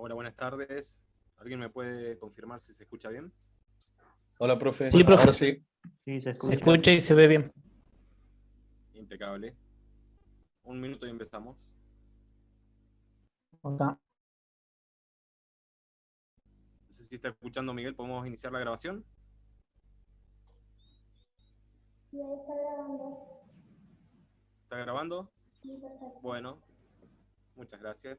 Hola, buenas tardes. ¿Alguien me puede confirmar si se escucha bien? Hola, profe. Sí, profe. Ahora sí. Sí, se escucha y se ve bien. Impecable. Un minuto y empezamos. Acá. No sé si está escuchando Miguel, ¿podemos iniciar la grabación? Ya está grabando. ¿Está grabando? Sí, perfecto. Bueno, muchas gracias.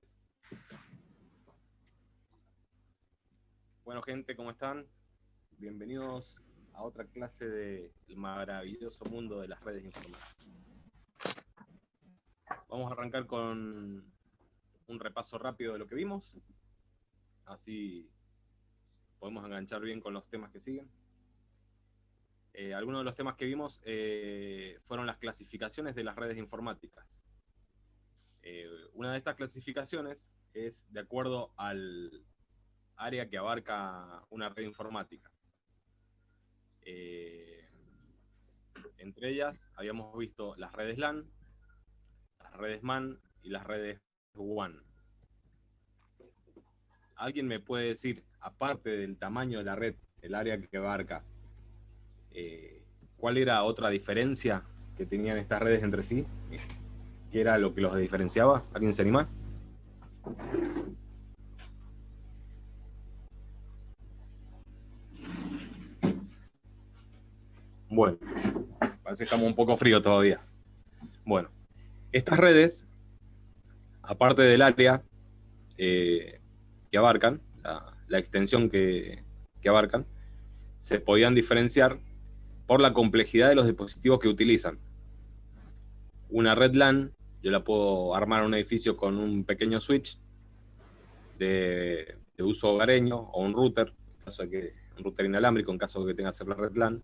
Bueno, gente, ¿cómo están? Bienvenidos a otra clase del maravilloso mundo de las redes informáticas. Vamos a arrancar con un repaso rápido de lo que vimos. Así podemos enganchar bien con los temas que siguen. Algunos de los temas que vimos fueron las clasificaciones de las redes informáticas. Una de estas clasificaciones es de acuerdo al área que abarca una red informática. Entre ellas habíamos visto las redes LAN, las redes MAN y las redes WAN. ¿Alguien me puede decir, aparte del tamaño de la red, el área que abarca, cuál era otra diferencia que tenían estas redes entre sí? ¿Qué era lo que los diferenciaba? ¿Alguien se anima? Bueno, parece que estamos un poco frío todavía. Bueno, estas redes, aparte del área que abarcan, la extensión que abarcan, se podían diferenciar por la complejidad de los dispositivos que utilizan. Una red LAN, yo la puedo armar en un edificio con un pequeño switch de uso hogareño o un router, en caso de que, un router inalámbrico en caso de que tenga que hacer la red LAN.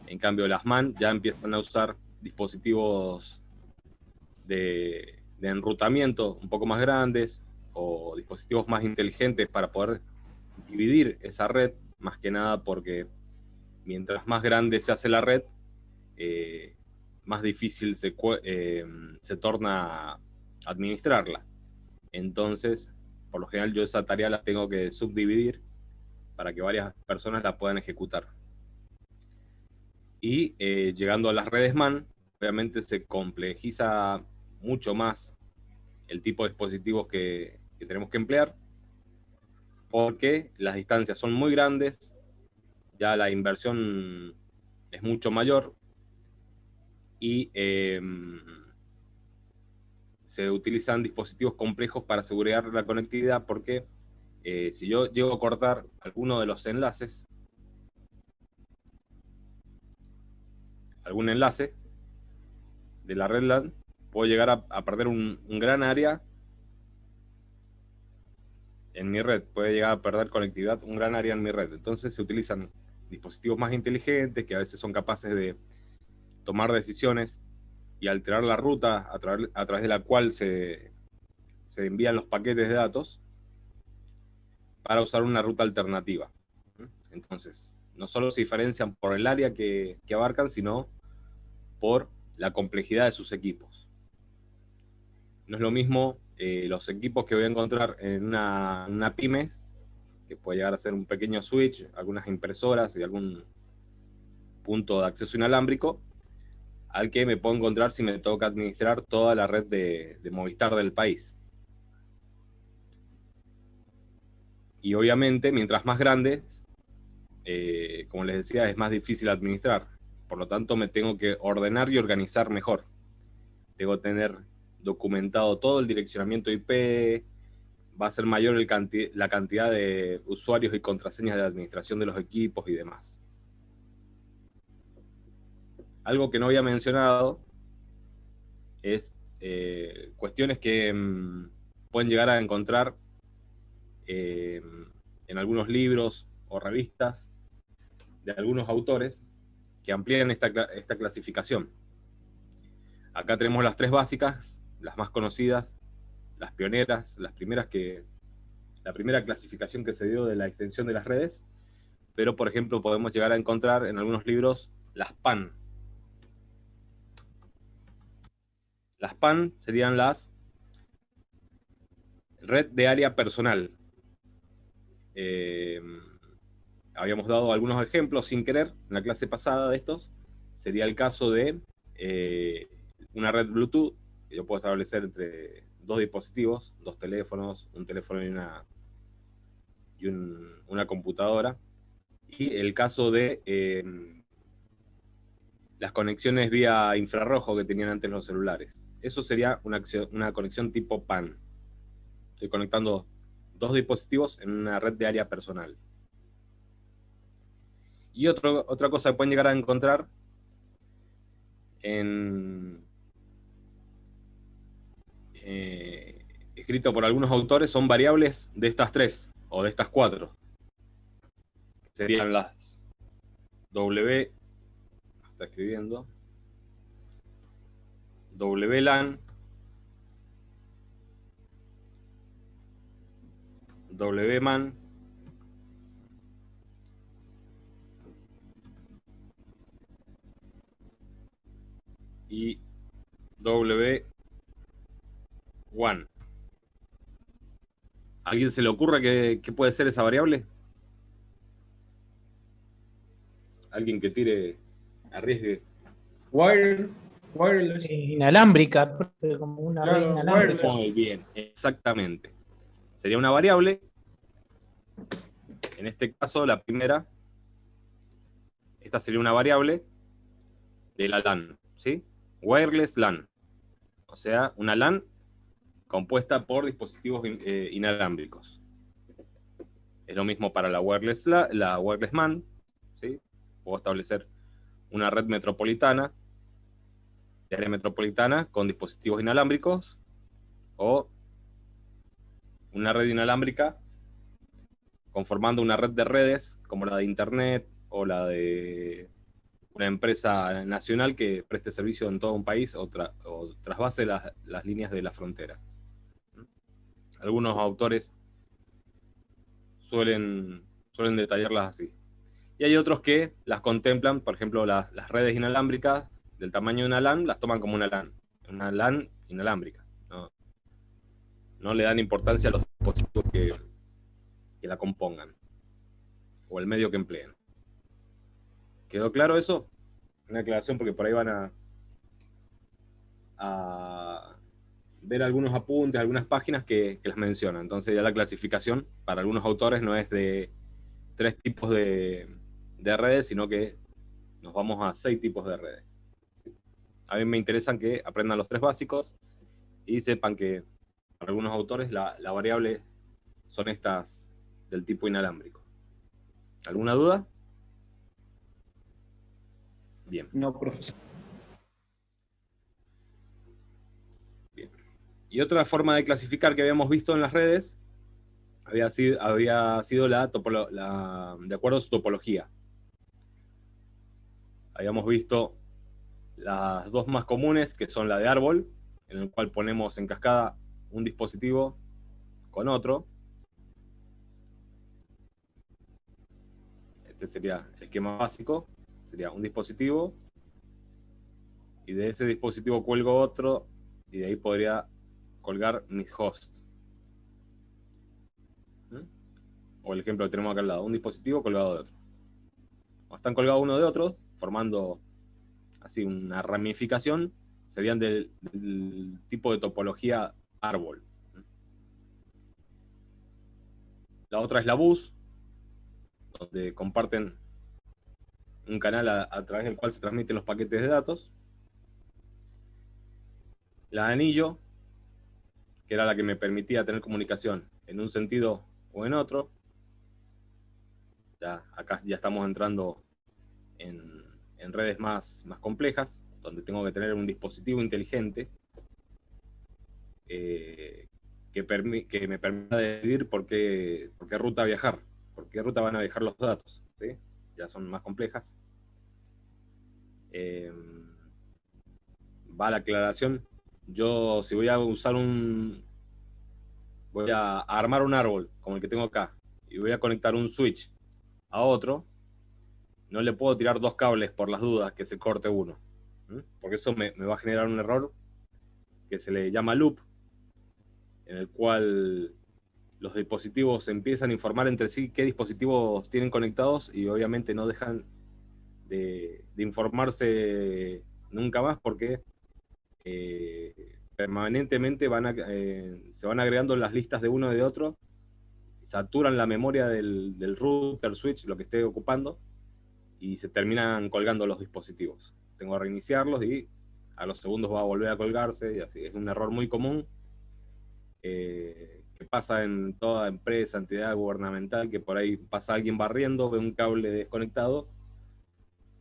En cambio, las MAN ya empiezan a usar dispositivos de enrutamiento un poco más grandes o dispositivos más inteligentes para poder dividir esa red, más que nada porque mientras más grande se hace la red, más difícil se torna administrarla. Entonces, por lo general yo esa tarea la tengo que subdividir para que varias personas la puedan ejecutar. Y llegando a las redes MAN, obviamente se complejiza mucho más el tipo de dispositivos que tenemos que emplear, porque las distancias son muy grandes, ya la inversión es mucho mayor y se utilizan dispositivos complejos para asegurar la conectividad, porque si yo llego a cortar alguno de los enlaces, algún enlace de la red LAN, puedo llegar a perder un gran área en mi red, puede llegar a perder conectividad un gran área en mi red. Entonces se utilizan dispositivos más inteligentes que a veces son capaces de tomar decisiones y alterar la ruta a través de la cual se envían los paquetes de datos para usar una ruta alternativa. Entonces, no solo se diferencian por el área que abarcan, sino por la complejidad de sus equipos. No es lo mismo los equipos que voy a encontrar en una pyme, que puede llegar a ser un pequeño switch, algunas impresoras y algún punto de acceso inalámbrico, al que me puedo encontrar si me toca administrar toda la red de Movistar del país. Y obviamente, mientras más grande, como les decía, es más difícil administrar. Por lo tanto, me tengo que ordenar y organizar mejor. Tengo que tener documentado todo el direccionamiento IP, va a ser mayor la cantidad de usuarios y contraseñas de administración de los equipos y demás. Algo que no había mencionado es cuestiones que pueden llegar a encontrar en algunos libros o revistas de algunos autores que amplían esta clasificación. Acá tenemos las tres básicas, las más conocidas, las pioneras, la primera clasificación que se dio de la extensión de las redes, pero por ejemplo podemos llegar a encontrar en algunos libros las PAN. Las PAN serían las red de área personal. Habíamos dado algunos ejemplos sin querer en la clase pasada de estos. Sería el caso de una red Bluetooth que yo puedo establecer entre dos dispositivos, dos teléfonos, un teléfono y una computadora. Y el caso de las conexiones vía infrarrojo que tenían antes los celulares. Eso sería una conexión tipo PAN. Estoy conectando dos dispositivos en una red de área personal. Y otra cosa que pueden llegar a encontrar escrito por algunos autores son variables de estas tres o de estas cuatro. Serían las W, está escribiendo, WLAN, WMAN, y W1. ¿A alguien se le ocurre qué puede ser esa variable? Alguien que tire, arriesgue. Wireless. Inalámbrica, como una red Claro, inalámbrica. wireless. Muy bien, exactamente. Sería una variable. En este caso, la primera. Esta sería una variable de la LAN, ¿sí? Wireless LAN. O sea, una LAN compuesta por dispositivos inalámbricos. Es lo mismo para la wireless MAN, ¿sí? Puedo establecer una red metropolitana, de área metropolitana, con dispositivos inalámbricos, o una red inalámbrica conformando una red de redes, como la de Internet, o la de una empresa nacional que preste servicio en todo un país, o trasvase las líneas de la frontera. Algunos autores suelen detallarlas así. Y hay otros que las contemplan, por ejemplo, las redes inalámbricas del tamaño de una LAN, las toman como una LAN inalámbrica. No le dan importancia a los dispositivos que la compongan, o el medio que empleen. ¿Quedó claro eso? Una aclaración, porque por ahí van a ver algunos apuntes, algunas páginas que las mencionan. Entonces ya la clasificación para algunos autores no es de 3 tipos de redes, sino que nos vamos a 6 tipos de redes. A mí me interesan que aprendan los 3 básicos y sepan que para algunos autores la variable son estas del tipo inalámbrico. ¿Alguna duda? Bien. No, profesor. Bien. Y otra forma de clasificar que habíamos visto en las redes había sido de acuerdo a su topología. Habíamos visto las dos más comunes, que son la de árbol, en el cual ponemos en cascada un dispositivo con otro. Este sería el esquema básico, sería un dispositivo, y de ese dispositivo cuelgo otro, y de ahí podría colgar mis hosts. O el ejemplo que tenemos acá al lado, un dispositivo colgado de otro. O están colgados uno de otro, formando así una ramificación, serían del tipo de topología árbol. La otra es la bus, donde comparten un canal a través del cual se transmiten los paquetes de datos. La de anillo, que era la que me permitía tener comunicación en un sentido o en otro. Acá ya estamos entrando en redes más complejas, donde tengo que tener un dispositivo inteligente que me permita decidir por qué ruta viajar, por qué ruta van a viajar los datos, ¿sí? Ya son más complejas. Va la aclaración. Yo, si voy a voy a armar un árbol, como el que tengo acá, y voy a conectar un switch a otro, no le puedo tirar 2 cables por las dudas que se corte uno, porque eso me va a generar un error que se le llama loop, en el cual los dispositivos empiezan a informar entre sí qué dispositivos tienen conectados y obviamente no dejan de informarse nunca más porque permanentemente se van agregando las listas de uno y de otro, saturan la memoria del router, switch, lo que esté ocupando, y se terminan colgando los dispositivos. Tengo que reiniciarlos y a los segundos va a volver a colgarse, y así. Es un error muy común que pasa en toda empresa, entidad gubernamental, que por ahí pasa alguien barriendo, ve un cable desconectado,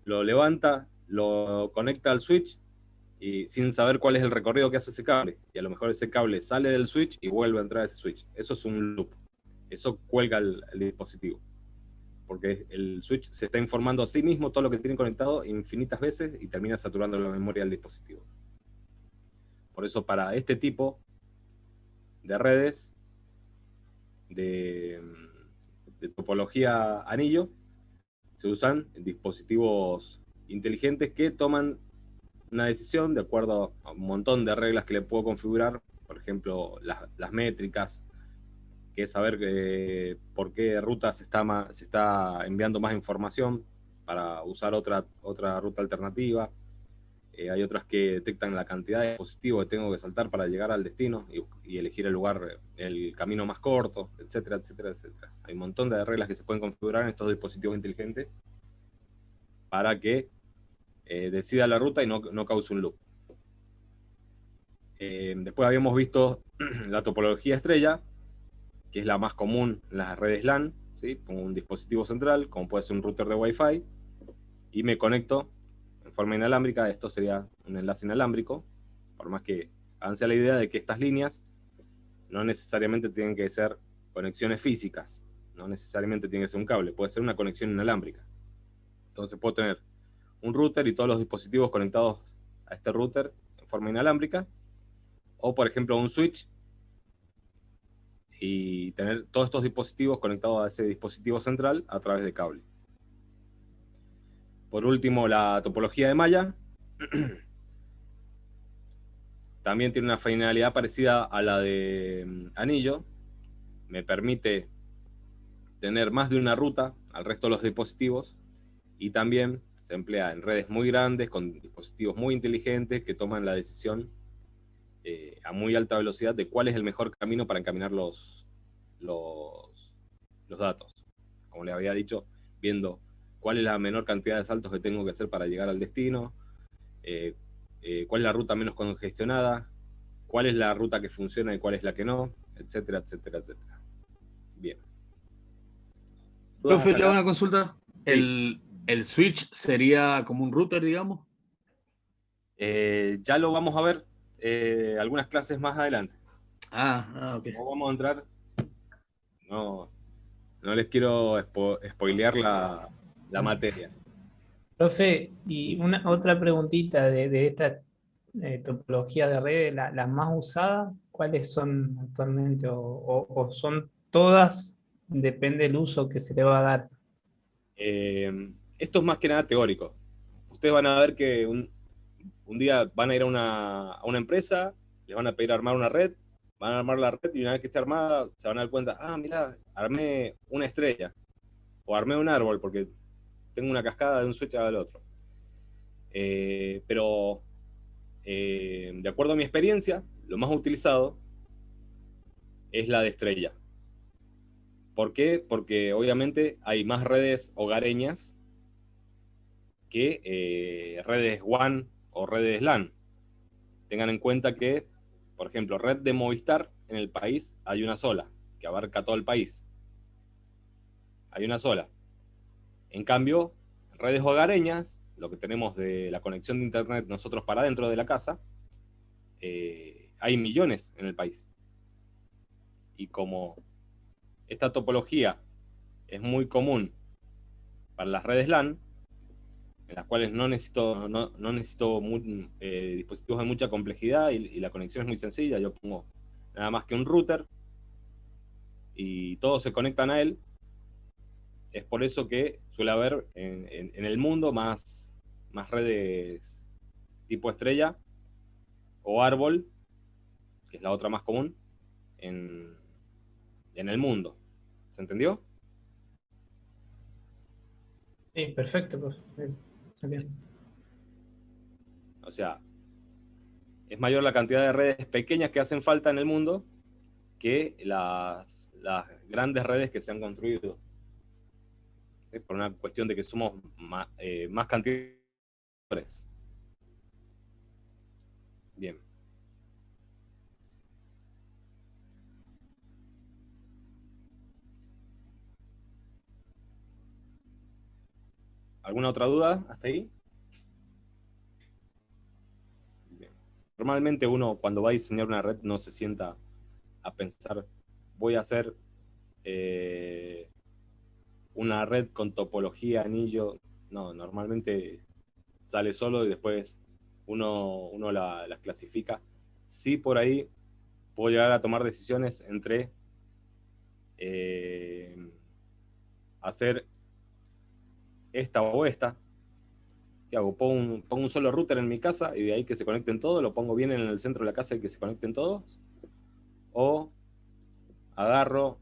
lo levanta, lo conecta al switch y sin saber cuál es el recorrido que hace ese cable. Y a lo mejor ese cable sale del switch y vuelve a entrar a ese switch. Eso es un loop. Eso cuelga el dispositivo. Porque el switch se está informando a sí mismo todo lo que tiene conectado infinitas veces y termina saturando la memoria del dispositivo. Por eso para este tipo de redes de topología anillo se usan dispositivos inteligentes que toman una decisión de acuerdo a un montón de reglas que le puedo configurar, por ejemplo, las métricas, que es saber por qué ruta se está enviando más información para usar otra ruta alternativa. Hay otras que detectan la cantidad de dispositivos que tengo que saltar para llegar al destino y elegir el lugar, el camino más corto, etcétera, etcétera, etcétera. Hay un montón de reglas que se pueden configurar en estos dispositivos inteligentes para que decida la ruta y no cause un loop. Después habíamos visto la topología estrella, que es la más común en las redes LAN, ¿sí? Pongo un dispositivo central, como puede ser un router de Wi-Fi, y me conecto en forma inalámbrica. Esto sería un enlace inalámbrico, por más que avance la idea de que estas líneas no necesariamente tienen que ser conexiones físicas, no necesariamente tiene que ser un cable, puede ser una conexión inalámbrica. Entonces puedo tener un router y todos los dispositivos conectados a este router en forma inalámbrica, o por ejemplo un switch y tener todos estos dispositivos conectados a ese dispositivo central a través de cable. Por último, la topología de malla también tiene una finalidad parecida a la de anillo. Me permite tener más de una ruta al resto de los dispositivos y también se emplea en redes muy grandes con dispositivos muy inteligentes que toman la decisión a muy alta velocidad de cuál es el mejor camino para encaminar los datos. Como les había dicho, viendo cuál es la menor cantidad de saltos que tengo que hacer para llegar al destino, cuál es la ruta menos congestionada, cuál es la ruta que funciona y cuál es la que no, etcétera, etcétera, etcétera. Bien. ¿Dudas Profe, hasta le hago acá? una consulta. Sí. El switch sería como un router, digamos. Ya lo vamos a ver algunas clases más adelante. Ok. No vamos a entrar, no, no les quiero spoilear la materia. Profe, y una otra preguntita de esta topología de redes, las más usadas, ¿cuáles son actualmente? O son todas, depende del uso que se le va a dar. Esto es más que nada teórico. Ustedes van a ver que un día van a ir a una empresa, les van a pedir armar una red, van a armar la red y una vez que esté armada se van a dar cuenta, mira, armé una estrella o armé un árbol porque tengo una cascada de un switch al otro. Pero de acuerdo a mi experiencia, lo más utilizado es la de estrella. ¿Por qué? Porque obviamente hay más redes hogareñas que redes WAN o redes LAN. Tengan en cuenta que, por ejemplo, red de Movistar en el país hay una sola, que abarca todo el país. Hay una sola. En cambio, redes hogareñas, lo que tenemos de la conexión de internet nosotros para dentro de la casa, hay millones en el país. Y como esta topología es muy común para las redes LAN, en las cuales no necesito dispositivos de mucha complejidad y la conexión es muy sencilla, yo pongo nada más que un router y todos se conectan a él. Es por eso que suele haber en el mundo más redes tipo estrella o árbol, que es la otra más común, en en el mundo. ¿Se entendió? Sí, perfecto, profe. Está bien. O sea, es mayor la cantidad de redes pequeñas que hacen falta en el mundo que las grandes redes que se han construido. Por una cuestión de que somos más cantidad de redes. Bien. ¿Alguna otra duda hasta ahí? Bien. Normalmente uno cuando va a diseñar una red no se sienta a pensar, voy a hacer una red con topología, anillo. No, normalmente sale solo y después uno las clasifica. Sí, por ahí puedo llegar a tomar decisiones entre hacer esta o esta. ¿Qué hago? Pongo un solo router en mi casa y de ahí que se conecten todos, lo pongo bien en el centro de la casa y que se conecten todos. O agarro,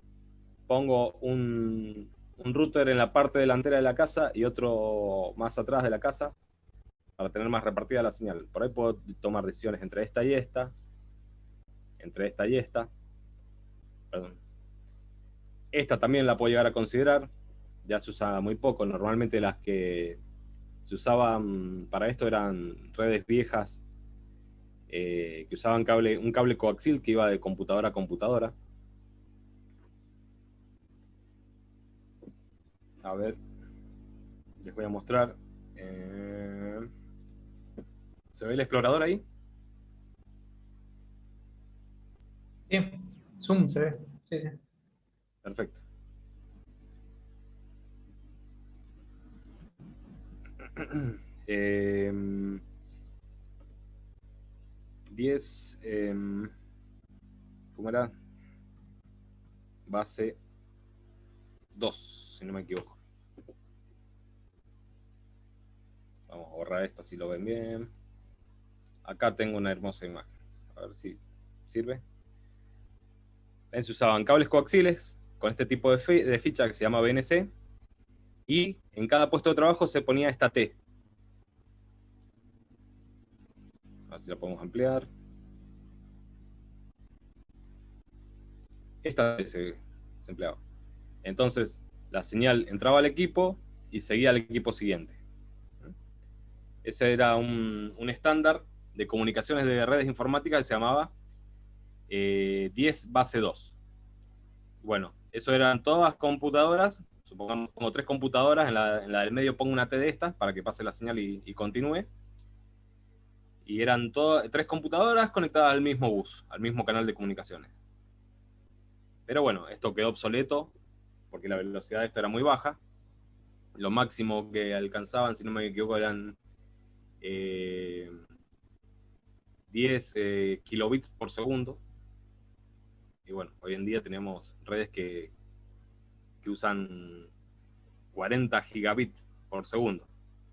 pongo un router en la parte delantera de la casa y otro más atrás de la casa para tener más repartida la señal. Por ahí puedo tomar decisiones entre esta y esta, entre esta y esta. Perdón. Esta también la puedo llegar a considerar, ya se usa muy poco. Normalmente las que se usaban para esto eran redes viejas que usaban un cable coaxil que iba de computadora a computadora. A ver, les voy a mostrar. ¿Se ve el explorador ahí? Sí, Zoom se ve. Sí, sí. Perfecto. Eh, 10, ¿cómo era? Base 2, si no me equivoco. Vamos a borrar esto si lo ven bien. Acá tengo una hermosa imagen. A ver si sirve. Se usaban cables coaxiles con este tipo de ficha que se llama BNC. Y en cada puesto de trabajo se ponía esta T. A ver si la podemos ampliar. Esta T se empleaba. Entonces, la señal entraba al equipo y seguía al equipo siguiente. Ese era un estándar de comunicaciones de redes informáticas que se llamaba 10 base 2. Bueno, eso eran todas computadoras. Supongamos como 3 computadoras, en la del medio pongo una T de estas para que pase la señal y continúe. Y eran 3 computadoras conectadas al mismo bus, al mismo canal de comunicaciones. Pero bueno, esto quedó obsoleto porque la velocidad de esto era muy baja. Lo máximo que alcanzaban, si no me equivoco, eran 10 kilobits por segundo. Y bueno, hoy en día tenemos redes que usan 40 gigabits por segundo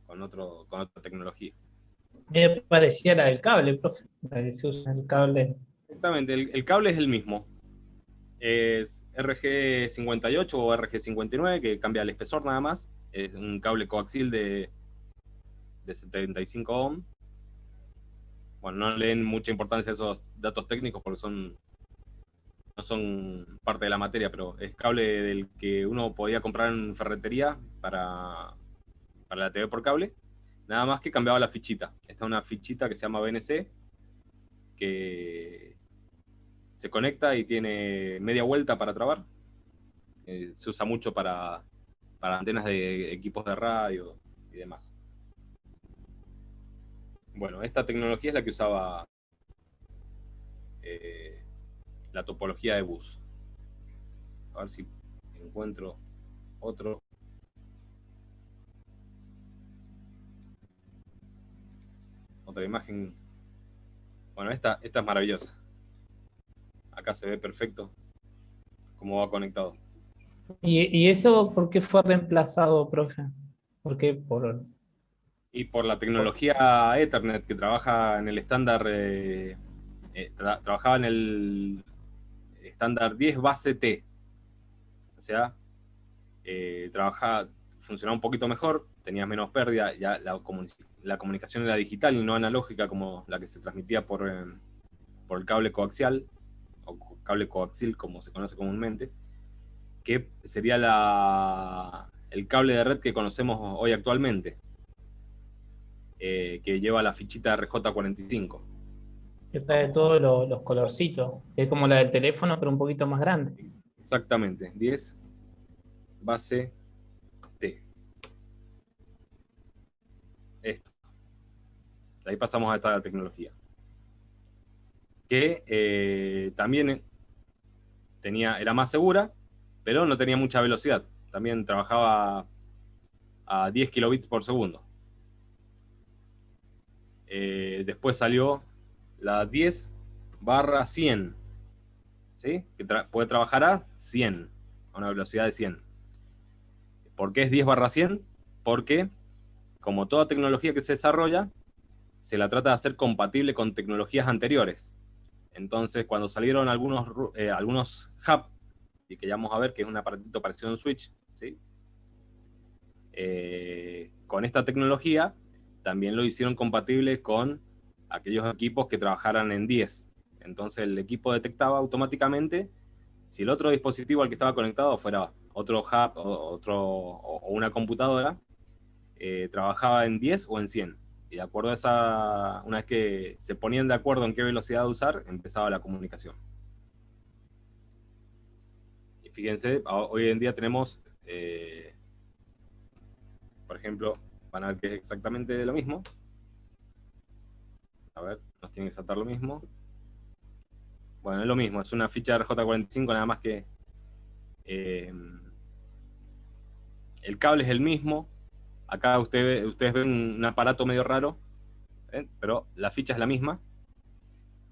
con otra tecnología. Me parecía la del cable, profe. La que se usa el cable. Exactamente, el cable es el mismo. Es RG58 o RG59, que cambia el espesor nada más. Es un cable coaxil de 75 ohm. Bueno, no leen mucha importancia a esos datos técnicos porque no son parte de la materia, pero es cable del que uno podía comprar en ferretería para la TV por cable. Nada más que cambiaba la fichita. Esta es una fichita que se llama BNC, que se conecta y tiene media vuelta para trabar. Se usa mucho para antenas de equipos de radio y demás. Bueno, esta tecnología es la que usaba la topología de bus. A ver si encuentro otro. Otra imagen. Bueno, esta es maravillosa. Acá se ve perfecto cómo va conectado. ¿Y eso por qué fue reemplazado, profe? ¿Por qué? Y por la tecnología Ethernet que trabaja en el estándar, trabajaba en el estándar 10 base T, O sea, funcionaba un poquito mejor, tenías menos pérdida, ya la comunicación era digital y no analógica como la que se transmitía por el cable coaxial, o cable coaxil como se conoce comúnmente, que sería el cable de red que conocemos hoy actualmente, que lleva la fichita RJ45. Que trae todos los colorcitos. Es como la del teléfono, pero un poquito más grande. Exactamente, 10 base T. Esto. De ahí pasamos a esta tecnología. Que también era más segura, pero no tenía mucha velocidad. También trabajaba a 10 kilobits por segundo. Después salió la 10/100, ¿sí? Que puede trabajar a 100, a una velocidad de 100. ¿Por qué es 10/100? Porque, como toda tecnología que se desarrolla, se la trata de hacer compatible con tecnologías anteriores. Entonces, cuando salieron algunos hub, y que ya vamos a ver que es un aparatito parecido a un switch, ¿sí? Con esta tecnología también lo hicieron compatible con aquellos equipos que trabajaran en 10. Entonces el equipo detectaba automáticamente si el otro dispositivo al que estaba conectado fuera otro hub o una computadora, trabajaba en 10 o en 100. Y de acuerdo a una vez que se ponían de acuerdo en qué velocidad usar, empezaba la comunicación. Y fíjense, hoy en día tenemos, por ejemplo, van a ver que es exactamente lo mismo. A ver, nos tiene que saltar lo mismo. Bueno, es lo mismo, es una ficha RJ45, nada más que el cable es el mismo. Acá ustedes ven un aparato medio raro, pero la ficha es la misma,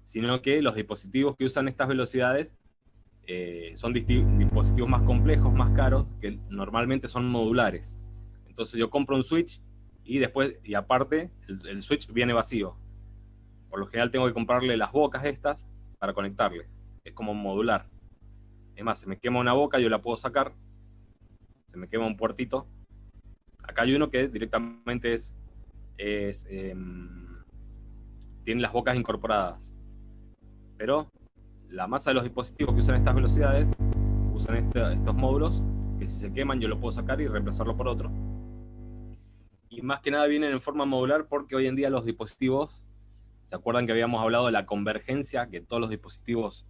sino que los dispositivos que usan estas velocidades son dispositivos más complejos, más caros, que normalmente son modulares. Entonces yo compro un switch y aparte el switch viene vacío. Por lo general tengo que comprarle las bocas estas para conectarle. Es como modular. Es más, se me quema una boca, yo la puedo sacar. Se me quema un puertito. Acá hay uno que directamente tiene las bocas incorporadas. Pero la masa de los dispositivos que usan estas velocidades usan estos módulos que si se queman yo lo puedo sacar y reemplazarlo por otro. Y más que nada vienen en forma modular porque hoy en día los dispositivos, ¿se acuerdan que habíamos hablado de la convergencia? Que todos los dispositivos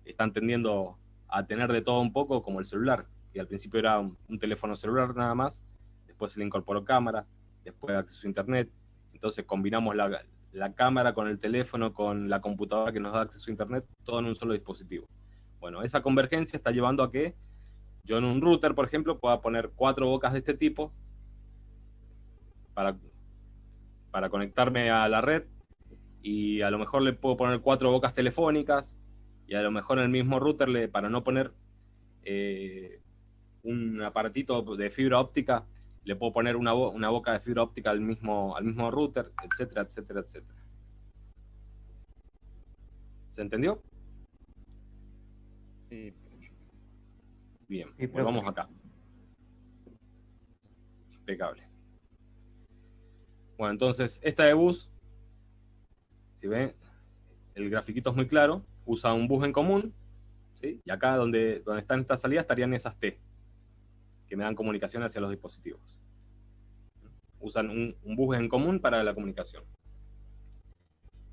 están tendiendo a tener de todo un poco, como el celular, que al principio era un teléfono celular nada más, después se le incorporó cámara, después acceso a internet, entonces combinamos la cámara con el teléfono, con la computadora que nos da acceso a internet, todo en un solo dispositivo. Bueno, esa convergencia está llevando a que yo en un router, por ejemplo, pueda poner 4 bocas de este tipo para conectarme a la red, y a lo mejor le puedo poner 4 bocas telefónicas, y a lo mejor en el mismo router, para no poner un aparatito de fibra óptica, le puedo poner una boca de fibra óptica al mismo router, etcétera, etcétera, etcétera. ¿Se entendió? Sí. Bien, Sí, volvamos acá. Impecable. Bueno, entonces, esta de bus, si ven, el grafiquito es muy claro, usa un bus en común, ¿sí? Y acá donde están estas salidas estarían esas T, que me dan comunicación hacia los dispositivos. Usan un bus en común para la comunicación.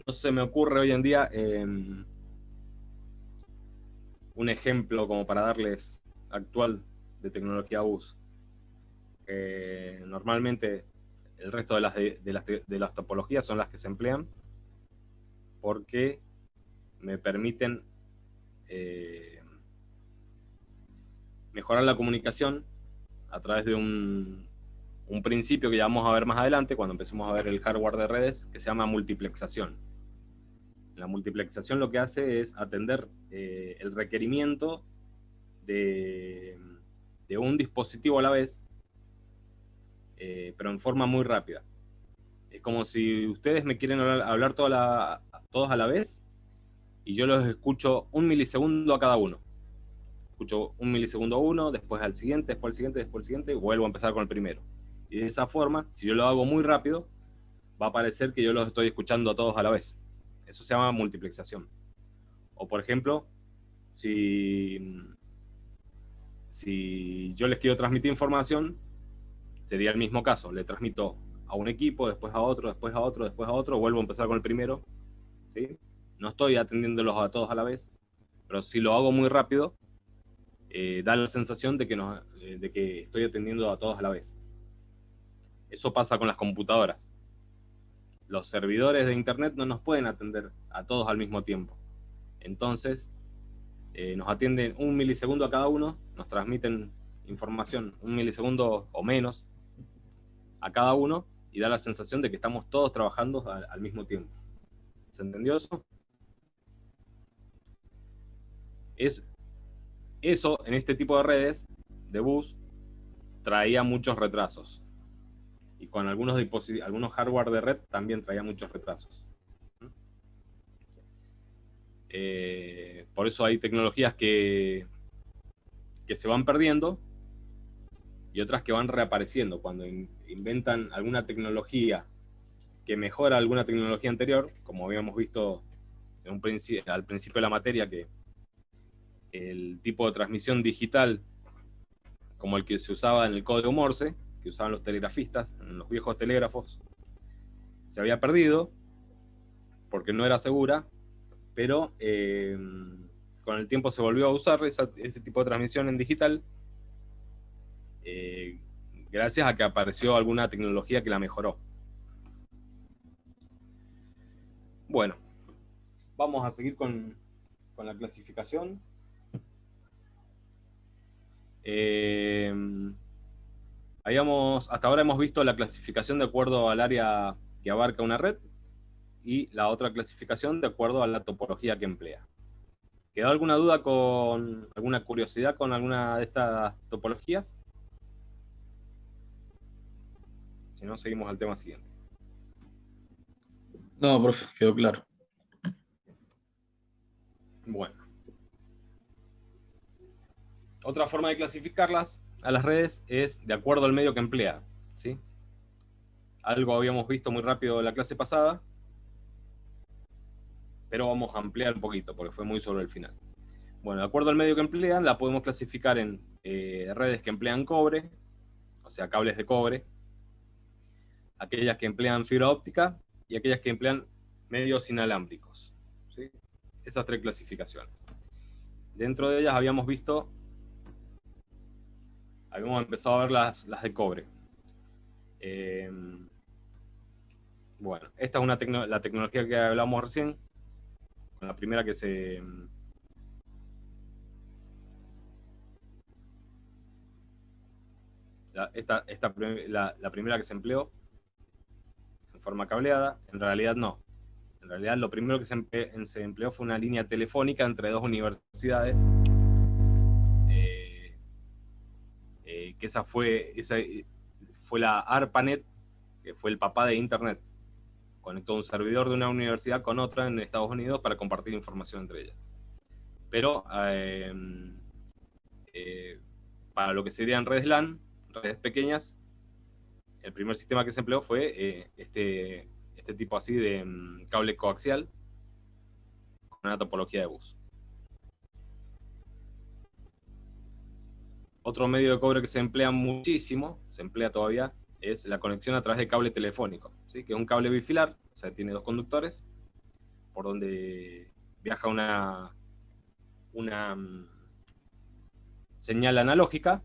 No se me ocurre hoy en día un ejemplo como para darles actual de tecnología bus. Normalmente el resto de las topologías son las que se emplean porque me permiten mejorar la comunicación a través de un principio que ya vamos a ver más adelante cuando empecemos a ver el hardware de redes, que se llama multiplexación. La multiplexación lo que hace es atender el requerimiento de un dispositivo a la vez, pero en forma muy rápida. Es como si ustedes me quieren hablar todos a la vez y yo los escucho 1 milisegundo a cada uno. escucho un milisegundo a uno, después al siguiente, después al siguiente, después al siguiente, y vuelvo a empezar con el primero. Y de esa forma, si yo lo hago muy rápido, va a parecer que yo los estoy escuchando a todos a la vez. Eso se llama multiplexación. O por ejemplo, si yo les quiero transmitir información, sería el mismo caso. Le transmito a un equipo, después a otro, después a otro, después a otro, vuelvo a empezar con el primero, ¿sí? No estoy atendiéndolos a todos a la vez, pero si lo hago muy rápido, da la sensación de que estoy atendiendo a todos a la vez. Eso pasa con las computadoras. Los servidores de internet no nos pueden atender a todos al mismo tiempo. Entonces, nos atienden un milisegundo a cada uno, nos transmiten información un milisegundo o menos a cada uno, y da la sensación de que estamos todos trabajando al mismo tiempo. ¿Se entendió eso? Eso, en este tipo de redes de bus, traía muchos retrasos. Y con algunos hardware de red también traía muchos retrasos. Por eso hay tecnologías que se van perdiendo y otras que van reapareciendo. Cuando inventan alguna tecnología que mejora alguna tecnología anterior, como habíamos visto al principio de la materia, que el tipo de transmisión digital, como el que se usaba en el código Morse, que usaban los telegrafistas, en los viejos telégrafos, se había perdido porque no era segura, pero con el tiempo se volvió a usar ese tipo de transmisión en digital, gracias a que apareció alguna tecnología que la mejoró. Bueno, vamos a seguir con la clasificación. Hasta ahora hemos visto la clasificación de acuerdo al área que abarca una red y la otra clasificación de acuerdo a la topología que emplea. ¿Quedó alguna duda alguna curiosidad con alguna de estas topologías? Si no, seguimos al tema siguiente. No, profe, quedó claro. Bueno. Otra forma de clasificarlas a las redes es de acuerdo al medio que emplea, ¿sí? Algo habíamos visto muy rápido en la clase pasada, pero vamos a ampliar un poquito porque fue muy sobre el final. Bueno, de acuerdo al medio que emplean, la podemos clasificar en redes que emplean cobre, o sea, cables de cobre, aquellas que emplean fibra óptica y aquellas que emplean medios inalámbricos, ¿sí? Esas tres clasificaciones. Dentro de ellas habíamos empezado a ver las de cobre. Bueno, esta es la tecnología que hablamos recién, la primera que se... La primera que se empleó en forma cableada. En realidad no. En realidad lo primero que se empleó fue una línea telefónica entre dos universidades, que esa fue la ARPANET, que fue el papá de Internet. Conectó un servidor de una universidad con otra en Estados Unidos para compartir información entre ellas. Pero para lo que serían redes LAN, redes pequeñas, el primer sistema que se empleó fue este tipo así de cable coaxial con una topología de bus. Otro medio de cobre que se emplea muchísimo, se emplea todavía, es la conexión a través de cable telefónico, ¿sí? Que es un cable bifilar, o sea, tiene dos conductores, por donde viaja una señal analógica,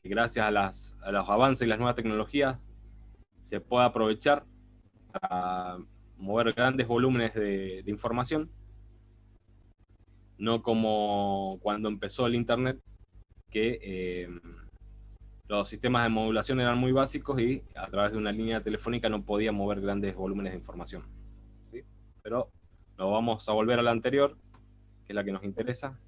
que gracias a los avances y las nuevas tecnologías se puede aprovechar para mover grandes volúmenes de información, no como cuando empezó el Internet, que los sistemas de modulación eran muy básicos y a través de una línea telefónica no podía mover grandes volúmenes de información, ¿sí? Pero nos vamos a volver a la anterior, que es la que nos interesa.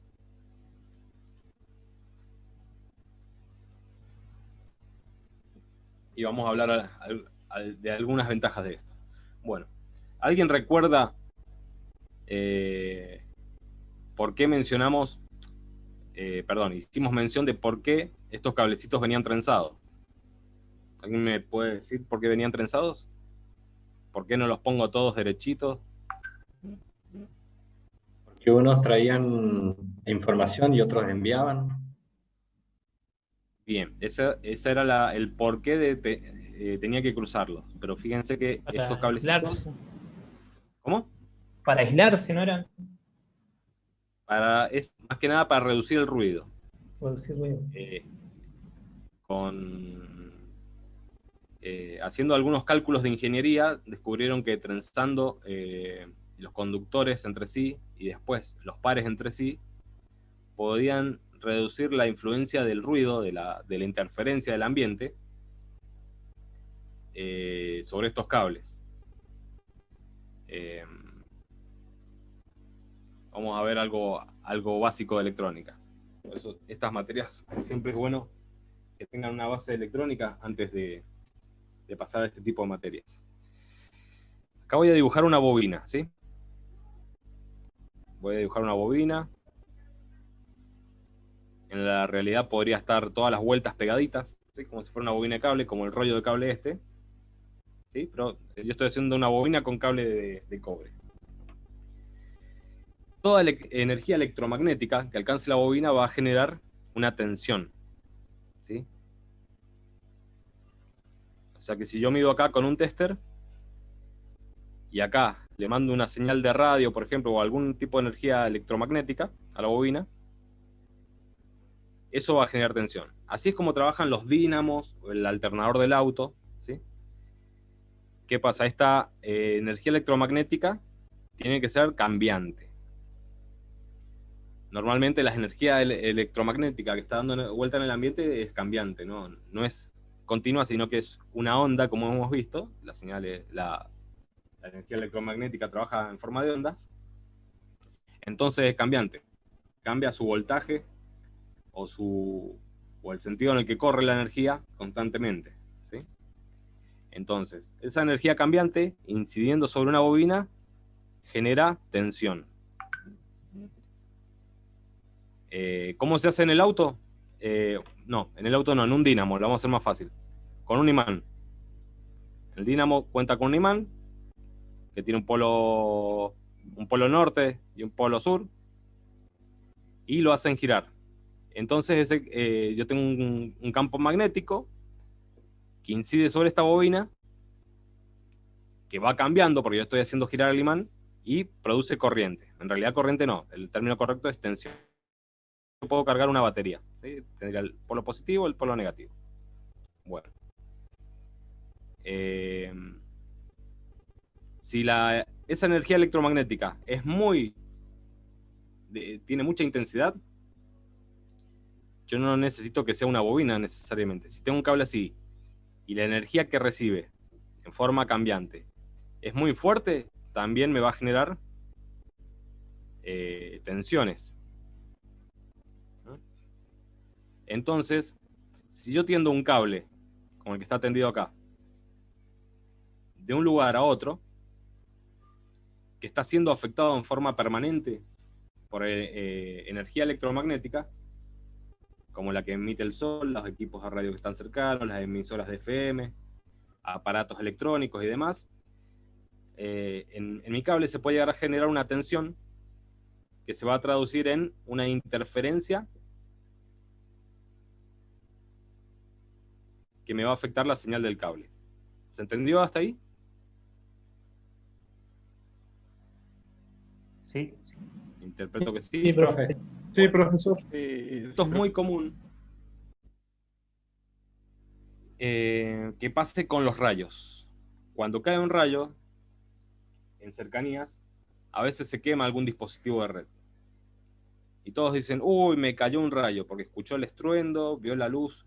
Y vamos a hablar de algunas ventajas de esto. Bueno, ¿alguien recuerda por qué mencionamos hicimos mención de por qué estos cablecitos venían trenzados. ¿Alguien me puede decir por qué venían trenzados? ¿Por qué no los pongo todos derechitos? Que unos traían información y otros enviaban. Bien, ese era el porqué de tenía que cruzarlos. Pero fíjense que Para estos cablecitos... aislarse. ¿Cómo? Para aislarse, ¿no eran? Es más que nada para reducir el ruido. Producir ruido. Haciendo algunos cálculos de ingeniería, descubrieron que trenzando los conductores entre sí y después los pares entre sí, podían reducir la influencia del ruido, de la interferencia del ambiente sobre estos cables. Vamos a ver algo básico de electrónica. Por eso estas materias siempre es bueno que tengan una base electrónica antes de pasar a este tipo de materias. Acá voy a dibujar una bobina, ¿sí? Voy a dibujar una bobina. En la realidad podría estar todas las vueltas pegaditas, ¿sí? Como si fuera una bobina de cable, como el rollo de cable este. ¿Sí? Pero yo estoy haciendo una bobina con cable de cobre. Toda energía electromagnética que alcance la bobina va a generar una tensión, ¿sí? O sea que si yo mido acá con un tester y acá le mando una señal de radio, por ejemplo, o algún tipo de energía electromagnética a la bobina, eso va a generar tensión. Así es como trabajan los dínamos o el alternador del auto, ¿sí? ¿Qué pasa? Esta energía electromagnética tiene que ser cambiante. Normalmente la energía electromagnética que está dando vuelta en el ambiente es cambiante, no es continua, sino que es una onda, como hemos visto. La energía electromagnética trabaja en forma de ondas, entonces es cambiante. Cambia su voltaje o el sentido en el que corre la energía constantemente, ¿sí? Entonces, esa energía cambiante, incidiendo sobre una bobina, genera tensión. ¿Cómo se hace en el auto? No, en el auto no, en un dínamo, lo vamos a hacer más fácil. Con un imán. El dínamo cuenta con un imán que tiene un polo norte y un polo sur, y lo hacen girar. Entonces yo tengo un campo magnético que incide sobre esta bobina, que va cambiando porque yo estoy haciendo girar el imán, y produce corriente. En realidad corriente no, el término correcto es tensión. Yo puedo cargar una batería, ¿sí? Tendría el polo positivo y el polo negativo. Bueno. Si esa energía electromagnética tiene mucha intensidad, yo no necesito que sea una bobina necesariamente. Si tengo un cable así y la energía que recibe en forma cambiante es muy fuerte, también me va a generar tensiones. ¿No? Entonces, si yo tiendo un cable, como el que está tendido acá, de un lugar a otro, que está siendo afectado en forma permanente por energía electromagnética, como la que emite el sol, los equipos de radio que están cercanos, las emisoras de FM, aparatos electrónicos y demás, en mi cable se puede llegar a generar una tensión que se va a traducir en una interferencia que me va a afectar la señal del cable. ¿Se entendió hasta ahí? Sí. Interpreto que sí. Sí, profe. Sí, profesor. Esto es muy común que pase con los rayos. Cuando cae un rayo en cercanías, a veces se quema algún dispositivo de red. Y todos dicen, uy, me cayó un rayo, porque escuchó el estruendo, vio la luz.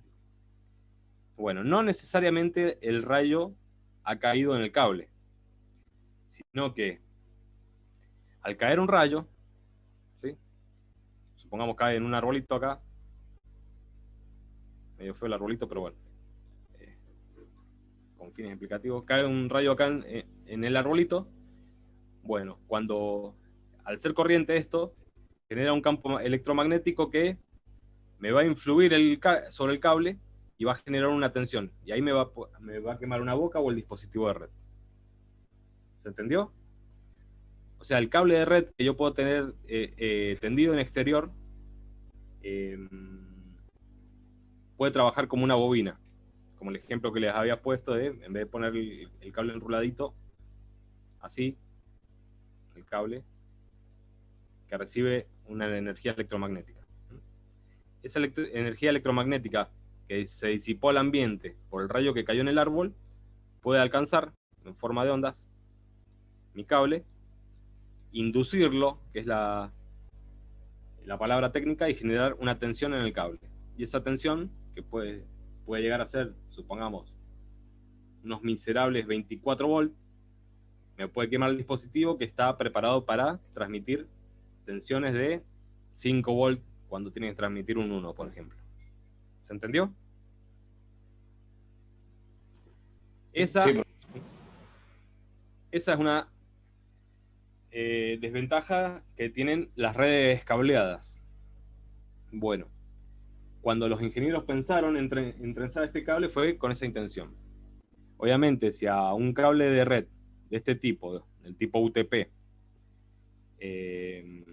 Bueno, no necesariamente el rayo ha caído en el cable, sino que al caer un rayo, ¿sí? Supongamos cae en un arbolito acá, medio feo el arbolito, pero bueno, con fines explicativos, cae un rayo acá en el arbolito. Bueno, al ser corriente esto, genera un campo electromagnético que me va a influir sobre el cable y va a generar una tensión. Y ahí me va a quemar una boca o el dispositivo de red. ¿Se entendió? O sea, el cable de red que yo puedo tener tendido en exterior puede trabajar como una bobina. Como el ejemplo que les había puesto de, en vez de poner el cable enruladito, así, el cable que recibe una energía electromagnética. Esa energía electromagnética que se disipó al ambiente por el rayo que cayó en el árbol puede alcanzar, en forma de ondas, mi cable, inducirlo, que es la palabra técnica, y generar una tensión en el cable. Y esa tensión, que puede llegar a ser, supongamos, unos miserables 24 volts, me puede quemar el dispositivo que está preparado para transmitir tensiones de 5 volts cuando tiene que transmitir un 1, por ejemplo. ¿Se entendió? Esa Sí, es una desventaja que tienen las redes cableadas. Bueno, cuando los ingenieros pensaron en trenzar este cable fue con esa intención. Obviamente, si a un cable de red de este tipo, del tipo UTP, que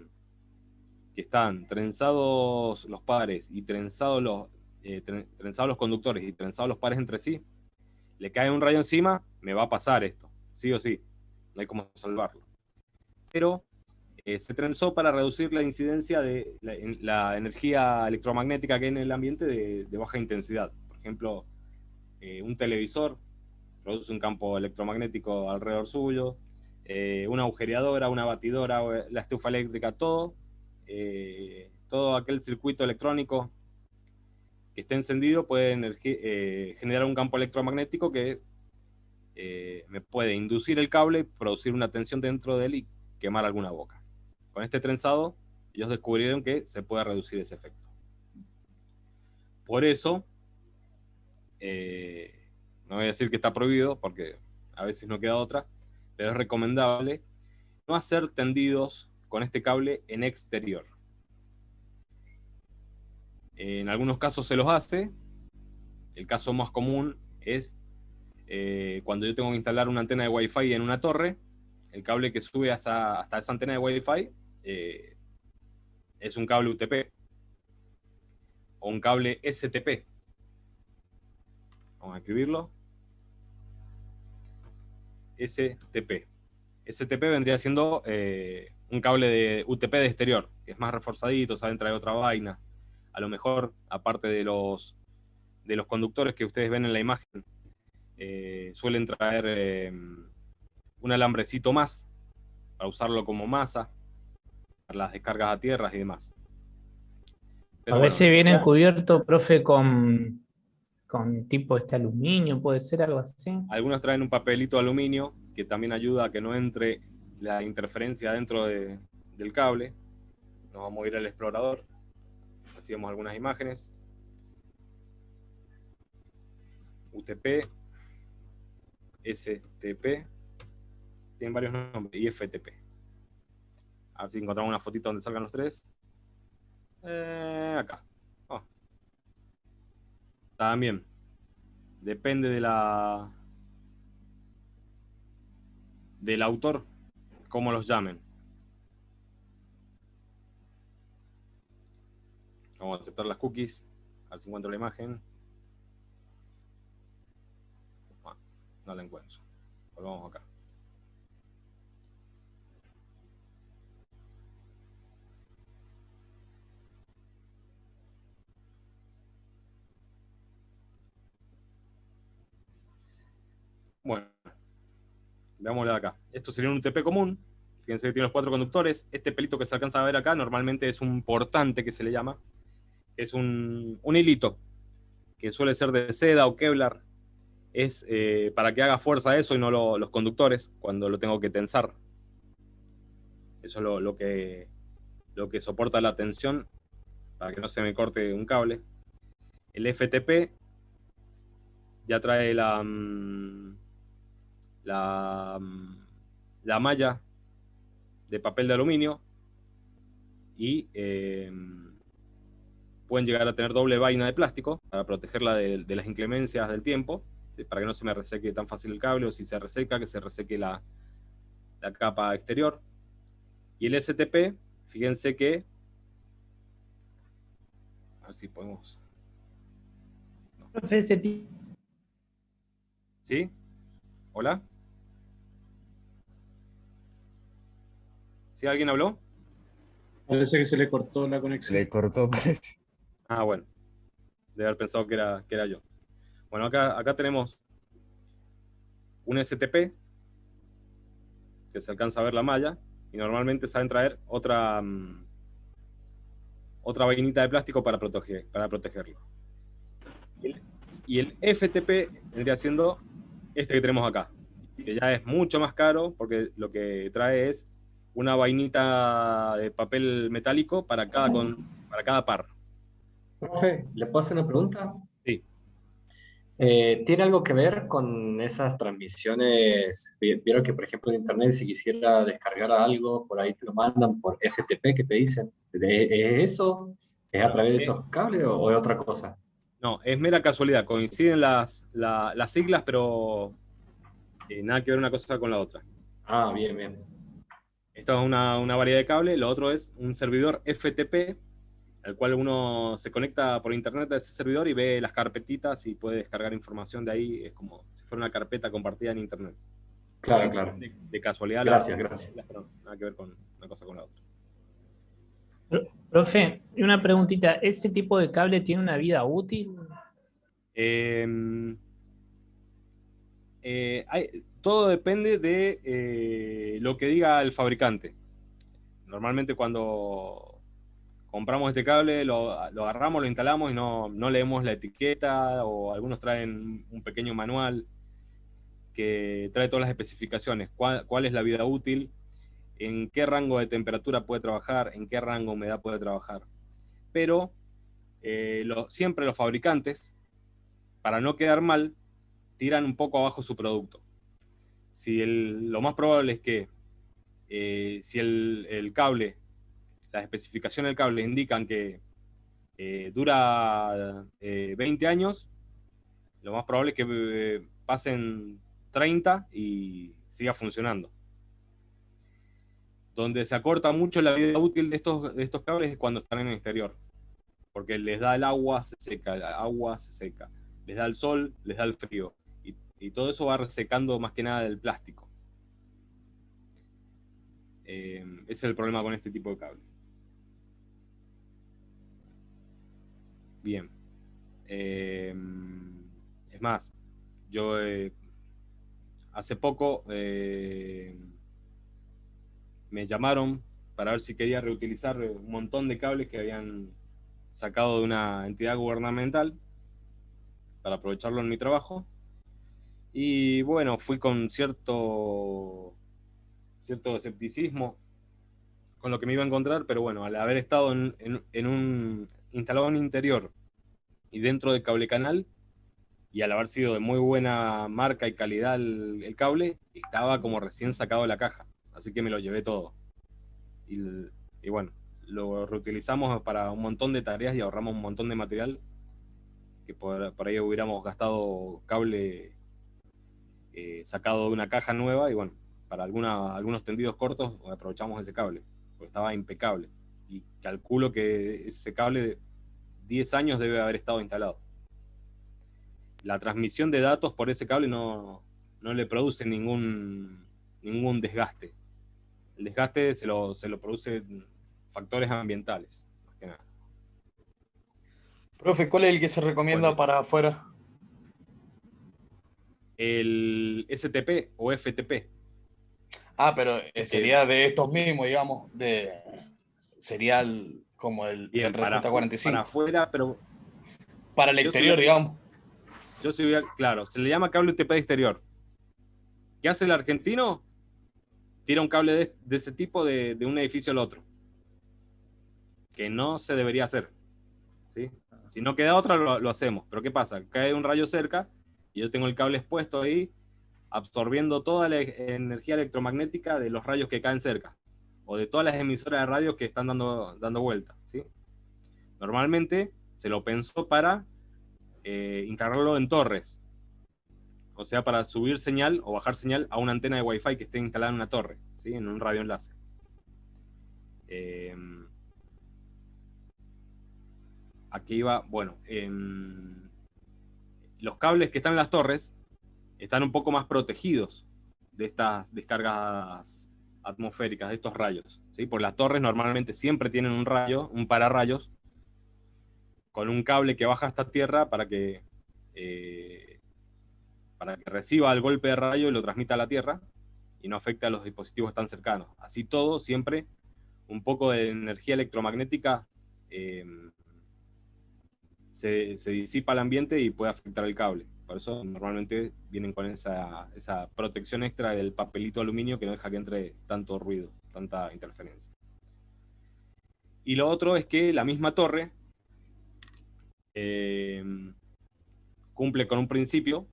están trenzados los pares y trenzados los conductores y trenzados los pares entre sí, le cae un rayo encima, me va a pasar esto, sí o sí, no hay cómo salvarlo. Pero se trenzó para reducir la incidencia de la energía electromagnética que hay en el ambiente de baja intensidad. Por ejemplo, un televisor produce un campo electromagnético alrededor suyo, una agujereadora, una batidora, la estufa eléctrica, todo aquel circuito electrónico que esté encendido puede generar un campo electromagnético que me puede inducir el cable, producir una tensión dentro de él y quemar alguna boca. Con este trenzado, ellos descubrieron que se puede reducir ese efecto. Por eso, no voy a decir que está prohibido, porque a veces no queda otra, pero es recomendable no hacer tendidos con este cable en exterior. En algunos casos se los hace. El caso más común es cuando yo tengo que instalar una antena de Wi-Fi en una torre. El cable que sube hasta esa antena de Wi-Fi es un cable UTP o un cable STP. Vamos a escribirlo. STP. STP vendría siendo un cable de UTP de exterior, que es más reforzadito, saben traer otra vaina. A lo mejor, aparte de los conductores que ustedes ven en la imagen, suelen traer un alambrecito más para usarlo como masa, para las descargas a tierras y demás. Pero A bueno, veces vienen cubiertos, profe, con tipo aluminio, puede ser algo así. algunos traen un papelito de aluminio que también ayuda a que no entre la interferencia dentro del cable. Nos vamos a ir al explorador. Así vemos algunas imágenes. UTP, STP, tienen varios nombres, y FTP. A ver si encontramos una fotito donde salgan los tres. Acá. Oh. También. Depende del autor, cómo los llamen. Vamos a aceptar las cookies. A ver si encuentro la imagen. No la encuentro. Volvamos acá. Bueno, veámoslo acá. Esto sería un UTP común. Fíjense que tiene los 4 conductores. Este pelito que se alcanza a ver acá normalmente es un portante, que se le llama. Es un hilito que suele ser de seda o Kevlar. Es para que haga fuerza eso y no los conductores cuando lo tengo que tensar. Eso es lo que soporta la tensión para que no se me corte un cable. El FTP ya trae la malla de papel de aluminio y pueden llegar a tener doble vaina de plástico para protegerla de las inclemencias del tiempo, ¿sí? Para que no se me reseque tan fácil el cable, o si se reseca, que se reseque la capa exterior. Y el STP, fíjense que, a ver si podemos... Profe, ¿Sí? ¿Hola? ¿Sí alguien habló? Parece que se le cortó la conexión. Le cortó. Ah, bueno. Debe haber pensado que era yo. Bueno, acá tenemos un STP, que se alcanza a ver la malla, y normalmente saben traer otra vainita de plástico para protegerlo. Y el FTP vendría siendo este que tenemos acá, que ya es mucho más caro, porque lo que trae es una vainita de papel metálico para cada par. Profe, ¿le puedo hacer una pregunta? Sí. ¿Tiene algo que ver con esas transmisiones? Vieron que, por ejemplo, en Internet, si quisiera descargar algo, por ahí te lo mandan por FTP, que te dicen. ¿Es eso? ¿Es a través de esos cables o es otra cosa? No, es mera casualidad. Coinciden las siglas, pero nada que ver una cosa con la otra. Ah, bien, bien. Esta es una variedad de cable. Lo otro es un servidor FTP, al cual uno se conecta por internet a ese servidor y ve las carpetitas y puede descargar información de ahí. Es como si fuera una carpeta compartida en internet. Claro, claro. De casualidad. Gracias, gracias. Pero nada que ver con una cosa con la otra. Profe, una preguntita. ¿Ese tipo de cable tiene una vida útil? Todo depende de lo que diga el fabricante. Normalmente cuando compramos este cable, lo agarramos, lo instalamos y no leemos la etiqueta, o algunos traen un pequeño manual que trae todas las especificaciones, cuál es la vida útil, en qué rango de temperatura puede trabajar, en qué rango de humedad puede trabajar. Pero siempre los fabricantes, para no quedar mal, tiran un poco abajo su producto. Lo más probable es que si el cable, las especificaciones del cable indican que dura 20 años, lo más probable es que pasen 30 y siga funcionando. Donde se acorta mucho la vida útil de estos cables es cuando están en el exterior, porque les da el agua, se seca, el agua se seca, les da el sol, les da el frío, y todo eso va resecando más que nada del plástico. Ese es el problema con este tipo de cable. Bien. Es más, yo hace poco me llamaron para ver si quería reutilizar un montón de cables que habían sacado de una entidad gubernamental para aprovecharlo en mi trabajo. Y bueno, fui con cierto escepticismo con lo que me iba a encontrar, pero bueno, al haber estado en un instalado en interior y dentro del cable canal, y al haber sido de muy buena marca y calidad el cable, estaba como recién sacado de la caja, así que me lo llevé todo. Y bueno, lo reutilizamos para un montón de tareas y ahorramos un montón de material, que por ahí hubiéramos gastado cable sacado de una caja nueva, y bueno, para algunos tendidos cortos aprovechamos ese cable, porque estaba impecable. Y calculo que ese cable de 10 años debe haber estado instalado. La transmisión de datos por ese cable no le produce ningún desgaste. El desgaste se lo produce factores ambientales, más que nada. Profe, ¿cuál es el que se recomienda Bueno. para afuera? El STP o FTP. Ah, pero sería de estos mismos, digamos, sería como el Bien, para RJ45. afuera, pero Para el yo exterior, soy- digamos. claro, se le llama cable UTP de exterior. ¿Qué hace el argentino? Tira un cable de ese tipo de un edificio al otro, que no se debería hacer, ¿sí? Si no queda otra, lo hacemos. Pero ¿qué pasa? Cae un rayo cerca y yo tengo el cable expuesto ahí, absorbiendo toda la energía electromagnética de los rayos que caen cerca, o de todas las emisoras de radio que están dando vuelta, ¿sí? Normalmente se lo pensó para instalarlo en torres, o sea, para subir señal o bajar señal a una antena de Wi-Fi que esté instalada en una torre, ¿sí? En un radioenlace. Aquí iba, bueno, los cables que están en las torres están un poco más protegidos de estas descargas atmosféricas, de estos rayos, ¿sí? Porque las torres normalmente siempre tienen un rayo, un pararrayos, con un cable que baja hasta tierra para que reciba el golpe de rayo y lo transmita a la tierra y no afecte a los dispositivos tan cercanos. Así todo, siempre un poco de energía electromagnética se disipa al ambiente y puede afectar el cable. Por eso normalmente vienen con esa protección extra del papelito aluminio que no deja que entre tanto ruido, tanta interferencia. Y lo otro es que la misma torre cumple con un principio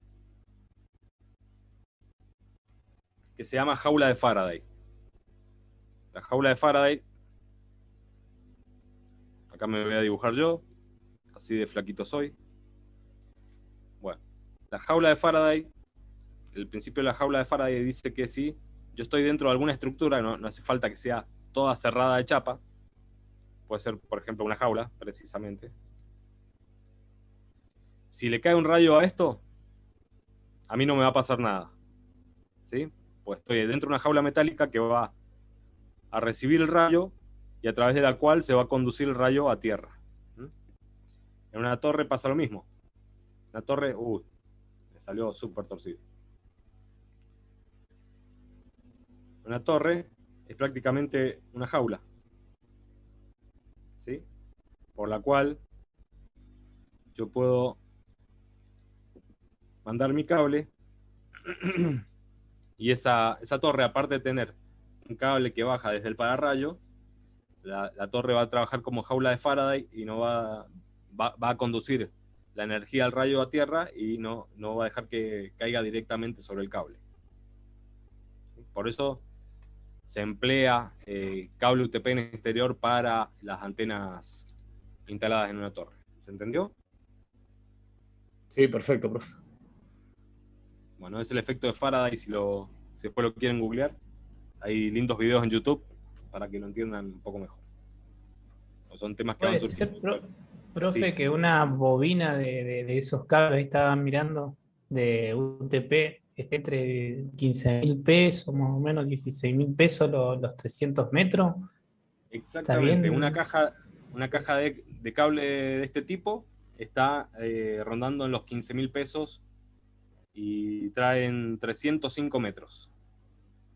que se llama jaula de Faraday. La jaula de Faraday, acá me voy a dibujar yo, así de flaquito soy. Bueno, la jaula de Faraday, el principio de la jaula de Faraday dice que si yo estoy dentro de alguna estructura, no hace falta que sea toda cerrada de chapa, puede ser, por ejemplo, una jaula, precisamente. Si le cae un rayo a esto, a mí no me va a pasar nada, ¿sí? Pues estoy dentro de una jaula metálica que va a recibir el rayo y a través de la cual se va a conducir el rayo a tierra. En una torre pasa lo mismo. Una torre, me salió súper torcido. Una torre es prácticamente una jaula, ¿sí? Por la cual yo puedo mandar mi cable y esa torre, aparte de tener un cable que baja desde el pararrayo, la torre va a trabajar como jaula de Faraday y no va a conducir la energía al rayo a tierra y no va a dejar que caiga directamente sobre el cable. ¿Sí? Por eso se emplea cable UTP en exterior para las antenas instaladas en una torre. ¿Se entendió? Sí, perfecto, profe. Bueno, es el efecto de Faraday, si después lo quieren googlear. Hay lindos videos en YouTube para que lo entiendan un poco mejor. O son temas que van Puede ser, surgiendo. profe, Sí. que una bobina de esos cables, ahí estaba mirando, de UTP, esté entre 15.000 pesos, más o menos 16.000 pesos los 300 metros. ¿Está Exactamente. bien? Una caja de cable de este tipo está rondando en los 15.000 pesos y traen 305 metros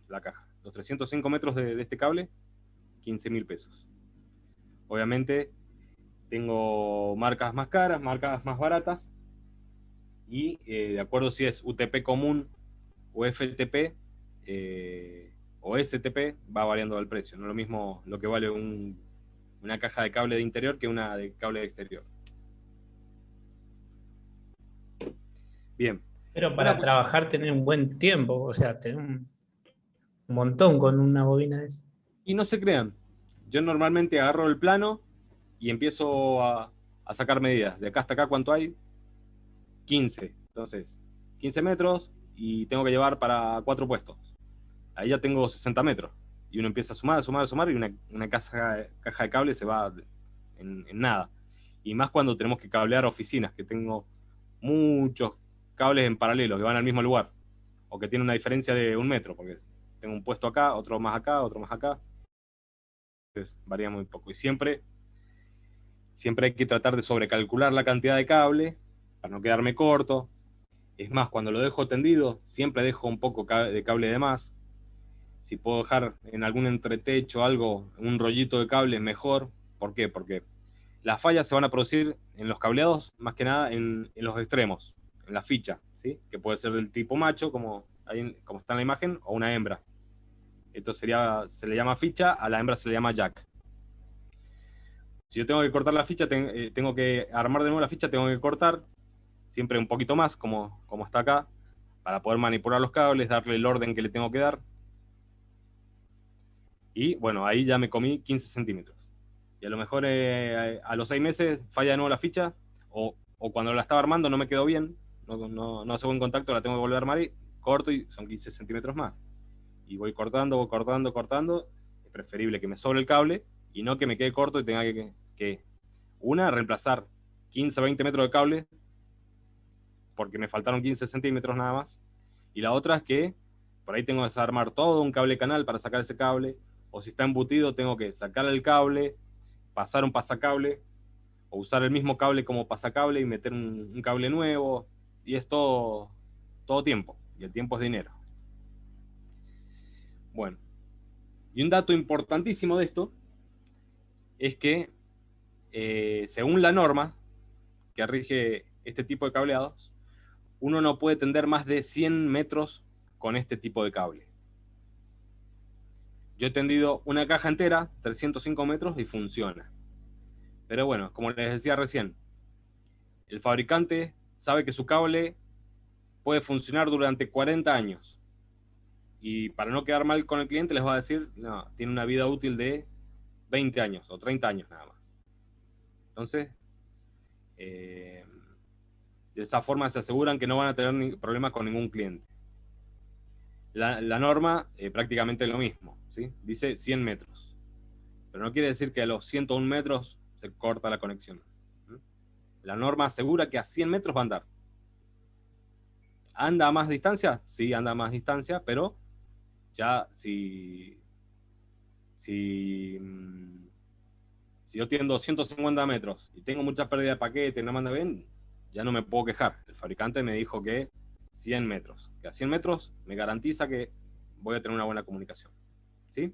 la caja. Los 305 metros de este cable, 15.000 pesos. Obviamente tengo marcas más caras, marcas más baratas, y de acuerdo si es UTP común o FTP o STP, va variando el precio. No es lo mismo lo que vale una caja de cable de interior que una de cable de exterior. Bien. Pero para trabajar tener un buen tiempo, o sea, tener un montón con una bobina de esa. Y no se crean, yo normalmente agarro el plano y empiezo a sacar medidas. De acá hasta acá, ¿cuánto hay? 15. Entonces, 15 metros y tengo que llevar para 4 puestos. Ahí ya tengo 60 metros. Y uno empieza a sumar y una caja de cable se va en nada. Y más cuando tenemos que cablear oficinas, que tengo muchos cables en paralelo que van al mismo lugar. O que tienen una diferencia de 1 metro, porque tengo un puesto acá, otro más acá, otro más acá. Entonces varía muy poco. Y siempre hay que tratar de sobrecalcular la cantidad de cable para no quedarme corto. Es más, cuando lo dejo tendido, siempre dejo un poco de cable de más. Si puedo dejar en algún entretecho algo, un rollito de cable, mejor. ¿Por qué? Porque las fallas se van a producir en los cableados, más que nada en los extremos, en la ficha, ¿sí? Que puede ser del tipo macho, como está en la imagen, o una hembra. Esto se le llama ficha, a la hembra se le llama jack. Si yo tengo que cortar la ficha, tengo que armar de nuevo la ficha, tengo que cortar siempre un poquito más, como está acá, para poder manipular los cables, darle el orden que le tengo que dar. Y bueno, ahí ya me comí 15 centímetros. y a lo mejor a los 6 meses falla de nuevo la ficha, o cuando la estaba armando no me quedó bien, no hace buen contacto, la tengo que volver a armar y corto y son 15 centímetros más. Y voy cortando, cortando. Es preferible que me sobre el cable y no que me quede corto y tenga que reemplazar 15, 20 metros de cable porque me faltaron 15 centímetros nada más. Y la otra es que por ahí tengo que desarmar todo un cable canal para sacar ese cable, o si está embutido tengo que sacar el cable, pasar un pasacable, o usar el mismo cable como pasacable y meter un cable nuevo, y es todo tiempo, y el tiempo es dinero. Bueno, y un dato importantísimo de esto es que según la norma que rige este tipo de cableados, uno no puede tender más de 100 metros con este tipo de cable. Yo he tendido una caja entera, 305 metros, y funciona. Pero bueno, como les decía recién, el fabricante sabe que su cable puede funcionar durante 40 años. Y para no quedar mal con el cliente les va a decir, no, tiene una vida útil de 20 años o 30 años nada más. Entonces, de esa forma se aseguran que no van a tener problemas con ningún cliente. La norma prácticamente es lo mismo, ¿sí? Dice 100 metros. Pero no quiere decir que a los 101 metros se corta la conexión. La norma asegura que a 100 metros va a andar. ¿Anda a más distancia? Sí, anda a más distancia, pero ya si yo tiendo 150 metros y tengo mucha pérdida de paquete y no me anda bien, ya no me puedo quejar. El fabricante me dijo que 100 metros. Que a 100 metros me garantiza que voy a tener una buena comunicación. ¿Sí?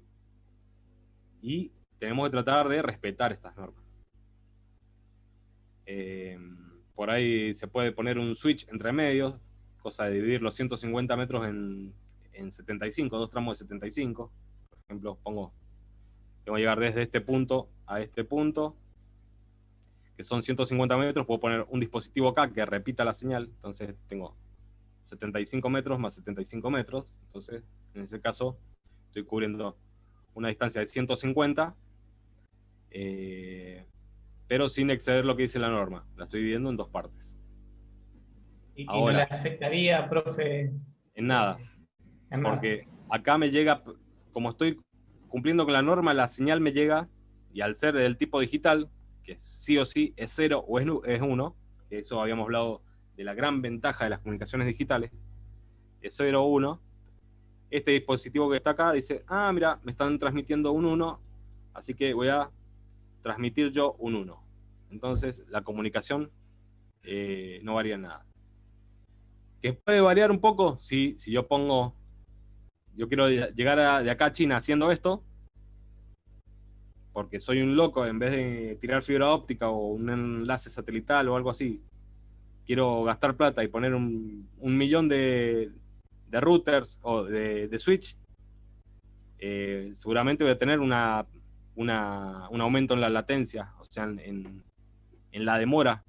Y tenemos que tratar de respetar estas normas. Por ahí se puede poner un switch entre medios, cosa de dividir los 150 metros en 75, dos tramos de 75. Por ejemplo, tengo que llegar desde este punto a este punto, que son 150 metros, puedo poner un dispositivo acá que repita la señal, entonces tengo 75 metros más 75 metros, entonces en ese caso estoy cubriendo una distancia de 150, pero sin exceder lo que dice la norma, la estoy dividiendo en dos partes. ¿Y Ahora, no le afectaría, profe? En nada, En nada. porque acá me llega, como estoy cumpliendo con la norma, la señal me llega, y al ser del tipo digital, que sí o sí es 0 o es 1, que eso habíamos hablado de la gran ventaja de las comunicaciones digitales, es 0 o 1, este dispositivo que está acá dice, ah, mira, me están transmitiendo un 1, así que voy a transmitir yo un 1. Entonces la comunicación no varía en nada. ¿Que puede variar un poco? Sí, si yo quiero llegar de acá a China haciendo esto, porque soy un loco, en vez de tirar fibra óptica o un enlace satelital o algo así, quiero gastar plata y poner un millón de routers o de switch, seguramente voy a tener un aumento en la latencia, o sea, en la demora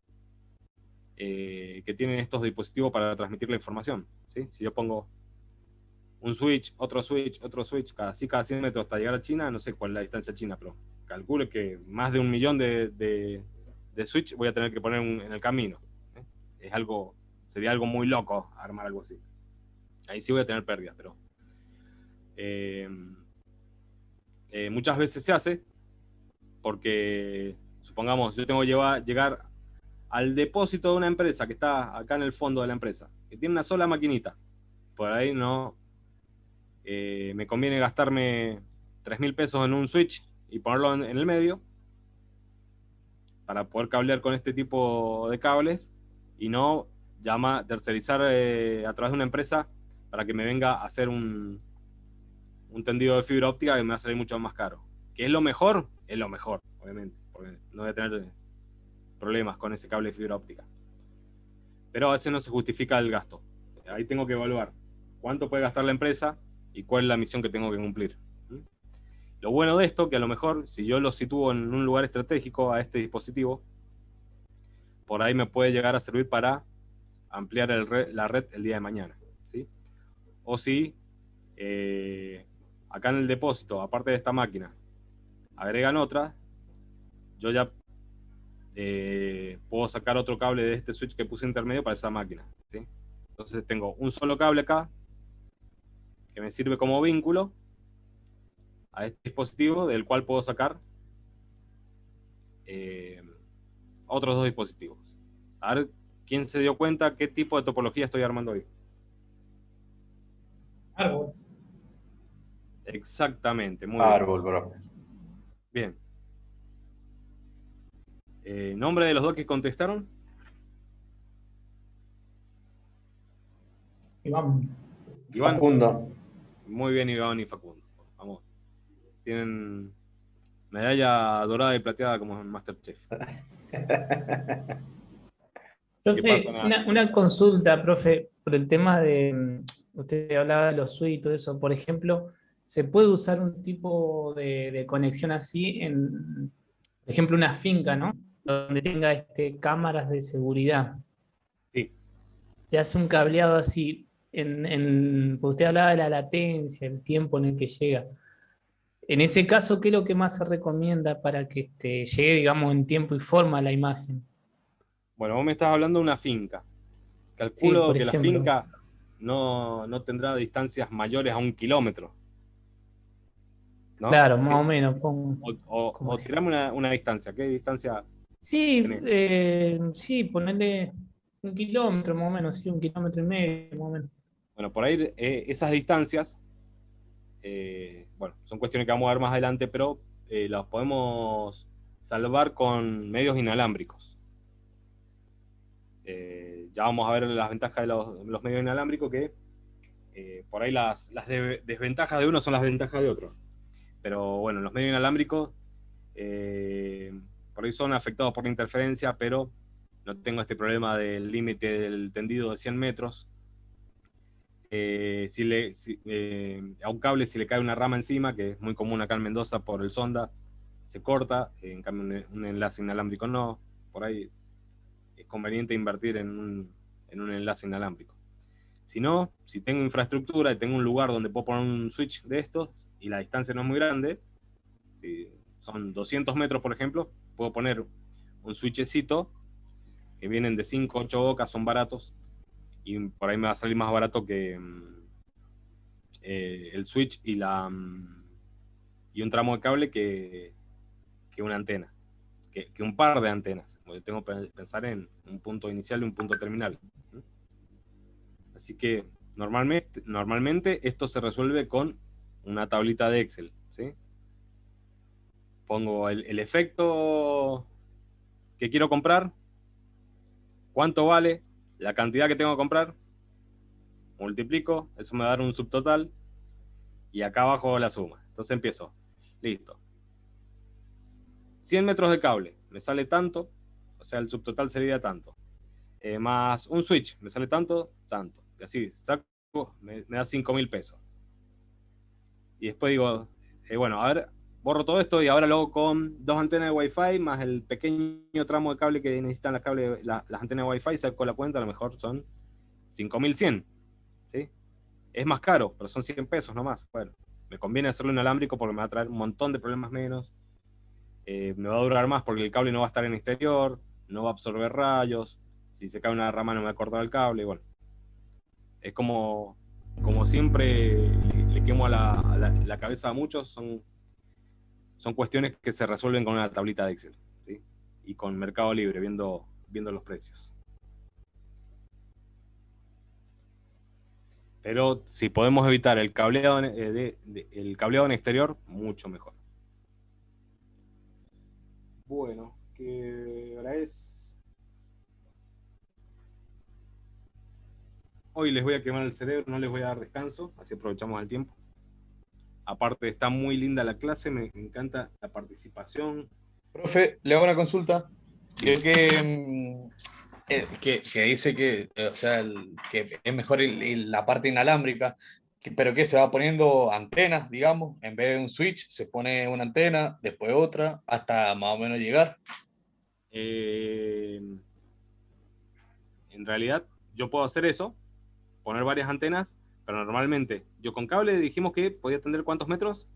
que tienen estos dispositivos para transmitir la información, ¿sí? Si yo pongo un switch, otro switch, cada 100 metros hasta llegar a China, no sé cuál es la distancia a China, pero calculo que más de 1 millón de switch voy a tener que poner en el camino. Sería algo muy loco armar algo así. Ahí sí voy a tener pérdidas, pero muchas veces se hace porque, supongamos, yo tengo que llegar al depósito de una empresa que está acá en el fondo de la empresa, que tiene una sola maquinita. Por ahí no me conviene gastarme 3.000 pesos en un switch y ponerlo en el medio para poder cablear con este tipo de cables y no tercerizar a través de una empresa para que me venga a hacer un tendido de fibra óptica que me va a salir mucho más caro. ¿Que es lo mejor? Es lo mejor, obviamente, porque no voy a tener problemas con ese cable de fibra óptica. Pero a veces no se justifica el gasto. Ahí tengo que evaluar cuánto puede gastar la empresa y cuál es la misión que tengo que cumplir. Lo bueno de esto, que a lo mejor, si yo lo sitúo en un lugar estratégico a este dispositivo, por ahí me puede llegar a servir para ampliar la red el día de mañana, ¿sí? O si acá en el depósito, aparte de esta máquina, agregan otra, yo ya puedo sacar otro cable de este switch que puse intermedio para esa máquina, ¿sí? Entonces tengo un solo cable acá que me sirve como vínculo a este dispositivo, del cual puedo sacar otros dos dispositivos. A ver quién se dio cuenta qué tipo de topología estoy armando hoy. Árbol. Exactamente, muy bien. Árbol, bro. Bien. ¿Nombre de los dos que contestaron? Iván. Iván. Facundo. Muy bien, Iván y Facundo. Vamos. Tienen medalla dorada y plateada como en Masterchef. Profe, pasa nada. una consulta, profe, por el tema de, usted hablaba de los suites y todo eso, por ejemplo, ¿se puede usar un tipo de conexión así en, por ejemplo, una finca, ¿no? Donde tenga cámaras de seguridad. Sí. Se hace un cableado así, porque usted hablaba de la latencia, el tiempo en el que llega. En ese caso, ¿qué es lo que más se recomienda para que llegue, digamos, en tiempo y forma a la imagen? Bueno, vos me estás hablando de una finca. Sí, Calculo por que la ejemplo. finca no tendrá distancias mayores a 1 kilómetro, ¿no? Claro, más o menos. O tirame una distancia. ¿Qué distancia Sí, tenés? sí, ponerle 1 kilómetro más o menos, sí, 1,5 kilómetros más o menos. Bueno, por ahí esas distancias, bueno, son cuestiones que vamos a ver más adelante, pero las podemos salvar con medios inalámbricos. Ya vamos a ver las ventajas de los medios inalámbricos, que por ahí las desventajas de uno son las ventajas de otro. Pero bueno, los medios inalámbricos por ahí son afectados por la interferencia, pero no tengo este problema del límite del tendido de 100 metros. A un cable, si le cae una rama encima, que es muy común acá en Mendoza por el sonda, se corta. En cambio un enlace inalámbrico no. Por ahí es conveniente invertir en un enlace inalámbrico. Si no, si tengo infraestructura y tengo un lugar donde puedo poner un switch de estos y la distancia no es muy grande, si son 200 metros por ejemplo, puedo poner un switchecito que vienen de 5 8 bocas, son baratos, y por ahí me va a salir más barato que el switch y un tramo de cable que una antena, que un par de antenas. Porque tengo que pensar en un punto inicial y un punto terminal. Así que normalmente esto se resuelve con una tablita de Excel, ¿sí? Pongo el efecto que quiero comprar, cuánto vale, la cantidad que tengo que comprar, multiplico, eso me va a dar un subtotal, y acá abajo la suma. Entonces empiezo, listo. 100 metros de cable, me sale tanto, o sea, el subtotal sería tanto. Más un switch, me sale tanto, tanto. Y así, saco, me da 5.000 pesos. Y después digo, bueno, a ver, borro todo esto y ahora lo hago con 2 antenas de Wi-Fi más el pequeño tramo de cable que necesitan las antenas de Wi-Fi, saco la cuenta, a lo mejor son 5.100, ¿sí? Es más caro, pero son 100 pesos nomás. Bueno, me conviene hacerlo inalámbrico porque me va a traer un montón de problemas menos. Me va a durar más porque el cable no va a estar en el exterior, no va a absorber rayos, si se cae una rama no me va a cortar el cable. Bueno, es como siempre le quemo a la cabeza a muchos, son cuestiones que se resuelven con una tablita de Excel, ¿sí? Y con Mercado Libre, viendo los precios. Pero si podemos evitar el cableado en exterior, mucho mejor. Bueno, ¿qué hora es? Hoy les voy a quemar el cerebro, no les voy a dar descanso, así aprovechamos el tiempo. Aparte está muy linda la clase, me encanta la participación. Profe, le hago una consulta. Sí. Creo que dice que, o sea, que es mejor la parte inalámbrica, pero que se va poniendo antenas, digamos, en vez de un switch, se pone una antena, después otra, hasta más o menos llegar. En realidad, yo puedo hacer eso, poner varias antenas, pero normalmente, yo con cable dijimos que podía tener ¿cuántos metros?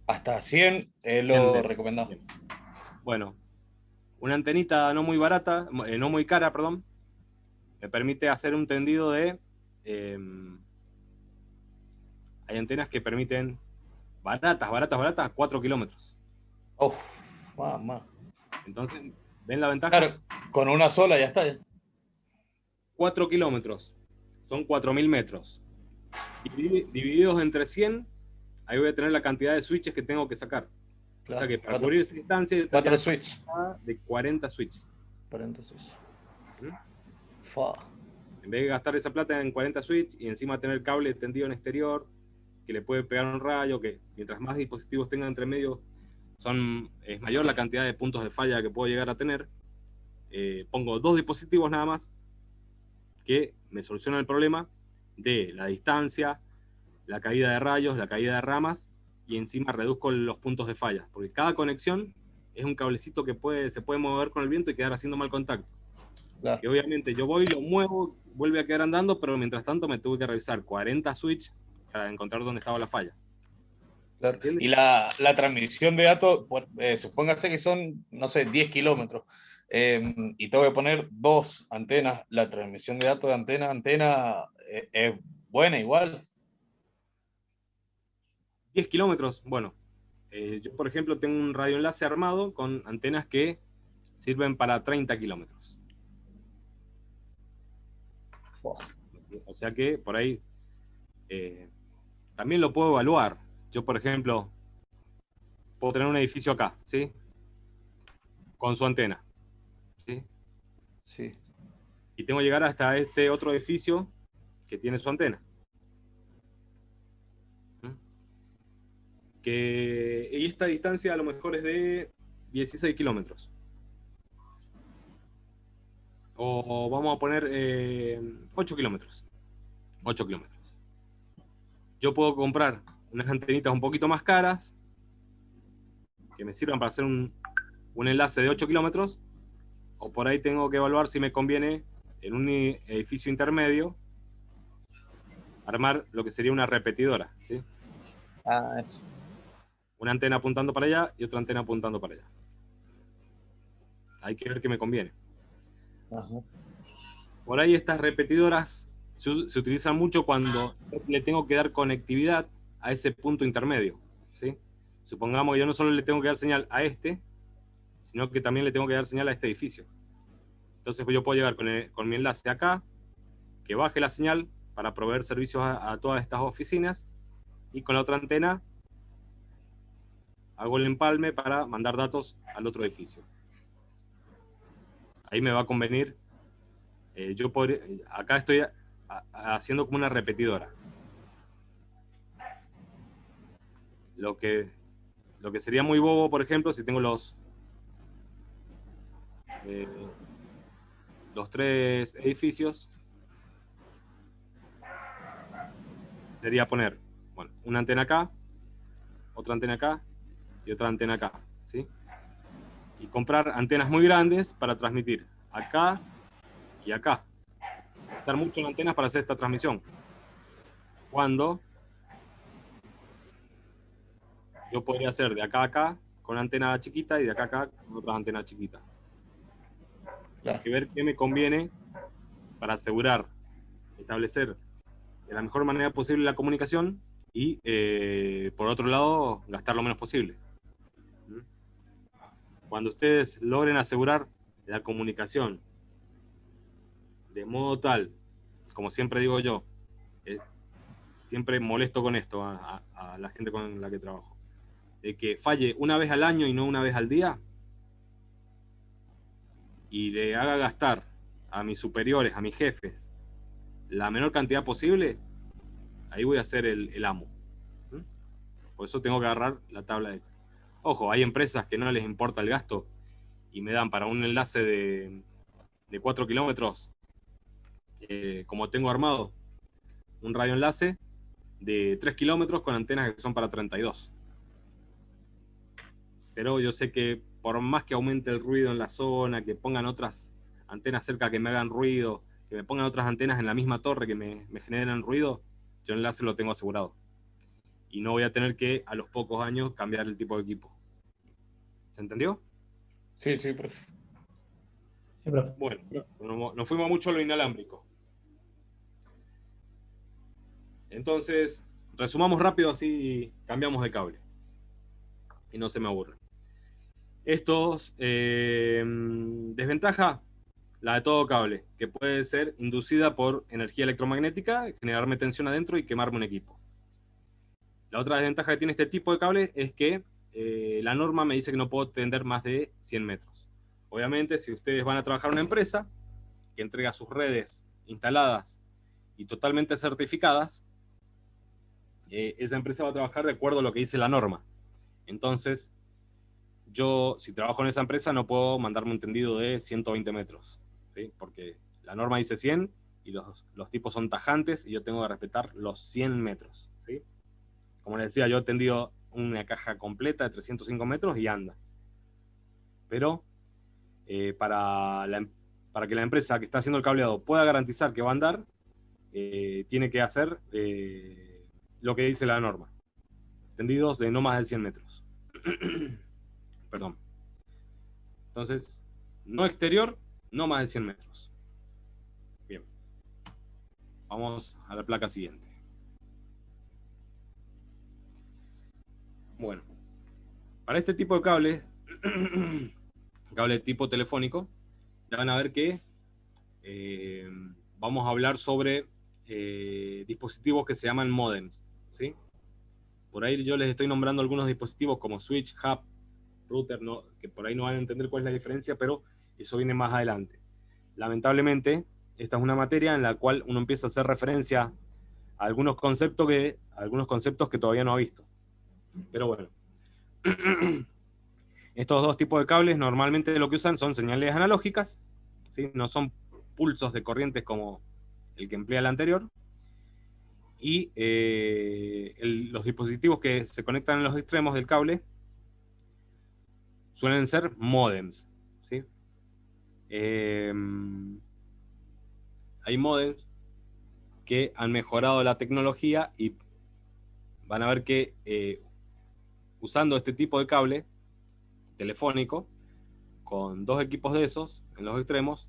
Hasta 100 es 100 lo metros. recomendado. Bien. Bueno, Una antenita no muy barata, no muy cara, perdón, me permite hacer un tendido de... hay antenas que permiten, baratas, 4 kilómetros. Uf, mamá. Entonces, ¿ven la ventaja? Claro, con una sola ya está. 4 kilómetros, son 4.000 metros. Divididos entre 100, ahí voy a tener la cantidad de switches que tengo que sacar. Claro. O sea que para cubrir esa distancia, yo Cuatro tendría switch. de 40 switches. 40 switch. ¿Mm? Fa. En vez de gastar esa plata en 40 switch y encima tener cable tendido en exterior, que le puede pegar un rayo, que mientras más dispositivos tenga entre medio, es mayor la cantidad de puntos de falla que puedo llegar a tener. Pongo 2 dispositivos nada más, que me solucionan el problema de la distancia, la caída de rayos, la caída de ramas, y encima reduzco los puntos de falla, porque cada conexión es un cablecito que se puede mover con el viento y quedar haciendo mal contacto. Claro. Y obviamente yo voy, lo muevo, vuelve a quedar andando, pero mientras tanto me tuve que revisar 40 switch para encontrar dónde estaba la falla. Claro. ¿Entiendes? Y la transmisión de datos, supóngase que son, no sé, 10 kilómetros. Y tengo que poner 2 antenas. La transmisión de datos de antena a antena es buena igual. 10 kilómetros, bueno, yo por ejemplo tengo un radioenlace armado con antenas que sirven para 30 kilómetros. O sea que por ahí también lo puedo evaluar. Yo por ejemplo puedo tener un edificio acá, ¿sí? Con su antena, ¿sí? Sí. Y tengo que llegar hasta este otro edificio que tiene su antena. Y esta distancia a lo mejor es de 16 kilómetros. O vamos a poner 8 kilómetros. 8 kilómetros. Yo puedo comprar unas antenitas un poquito más caras que me sirvan para hacer un enlace de 8 kilómetros, o por ahí tengo que evaluar si me conviene en un edificio intermedio armar lo que sería una repetidora, ¿sí? Ah, eso. Una antena apuntando para allá y otra antena apuntando para allá. Hay que ver qué me conviene. Ajá. Por ahí estas repetidoras se utilizan mucho cuando le tengo que dar conectividad a ese punto intermedio, ¿sí? Supongamos que yo no solo le tengo que dar señal a este, sino que también le tengo que dar señal a este edificio. Entonces yo puedo llegar con mi enlace acá, que baje la señal para proveer servicios a todas estas oficinas, y con la otra antena hago el empalme para mandar datos al otro edificio. Ahí me va a convenir. Acá estoy haciendo como una repetidora. Lo que sería muy bobo, por ejemplo, si tengo los 3 edificios, sería poner, bueno, una antena acá, otra antena acá y otra antena acá, ¿sí? Y comprar antenas muy grandes para transmitir acá y acá. Gastar mucho en antenas para hacer esta transmisión. Cuando yo podría hacer de acá a acá con una antena chiquita y de acá a acá con otra antena chiquita. Claro. Hay que ver qué me conviene para asegurar, establecer de la mejor manera posible la comunicación y, por otro lado, gastar lo menos posible. Cuando ustedes logren asegurar la comunicación de modo tal, como siempre digo yo, siempre molesto con esto a la gente con la que trabajo, de que falle una vez al año y no una vez al día, y le haga gastar a mis superiores, a mis jefes, la menor cantidad posible, ahí voy a ser el amo. Por eso tengo que agarrar la tabla de Excel. Ojo, hay empresas que no les importa el gasto y me dan para un enlace de 4 kilómetros, como tengo armado, un radioenlace de 3 kilómetros con antenas que son para 32. Pero yo sé que por más que aumente el ruido en la zona, que pongan otras antenas cerca que me hagan ruido, que me pongan otras antenas en la misma torre que me generen ruido, yo el enlace lo tengo asegurado. Y no voy a tener que a los pocos años cambiar el tipo de equipo. ¿Se entendió? Sí, sí, profe. Sí, profe. Bueno, nos fuimos mucho a lo inalámbrico. Entonces, resumamos rápido así cambiamos de cable. Y no se me aburre. Estos, desventaja, la de todo cable, que puede ser inducida por energía electromagnética, generarme tensión adentro y quemarme un equipo. La otra desventaja que tiene este tipo de cable es que la norma me dice que no puedo tender más de 100 metros. Obviamente, si ustedes van a trabajar en una empresa que entrega sus redes instaladas y totalmente certificadas, esa empresa va a trabajar de acuerdo a lo que dice la norma. Entonces, yo, si trabajo en esa empresa, no puedo mandarme un tendido de 120 metros, ¿sí? Porque la norma dice 100 y los tipos son tajantes y yo tengo que respetar los 100 metros, ¿sí? Como les decía, yo he tendido una caja completa de 305 metros y anda. Pero para que la empresa que está haciendo el cableado pueda garantizar que va a andar, tiene que hacer lo que dice la norma. Tendidos de no más de 100 metros. Perdón. Entonces, no exterior, no más de 100 metros. Bien. Vamos a la placa siguiente. Bueno. Para este tipo de cables, cable tipo telefónico, ya van a ver que vamos a hablar sobre dispositivos que se llaman modems, ¿sí? Por ahí yo les estoy nombrando algunos dispositivos como switch, hub, router, no, que por ahí no van a entender cuál es la diferencia, pero eso viene más adelante. Lamentablemente, esta es una materia en la cual uno empieza a hacer referencia a algunos conceptos que todavía no ha visto. Pero bueno. Estos dos tipos de cables normalmente lo que usan son señales analógicas, ¿sí? No son pulsos de corrientes como el que emplea el anterior. Y los dispositivos que se conectan en los extremos del cable suelen ser modems, ¿sí? Hay modems que han mejorado la tecnología y van a ver que usando este tipo de cable telefónico, con dos equipos de esos en los extremos,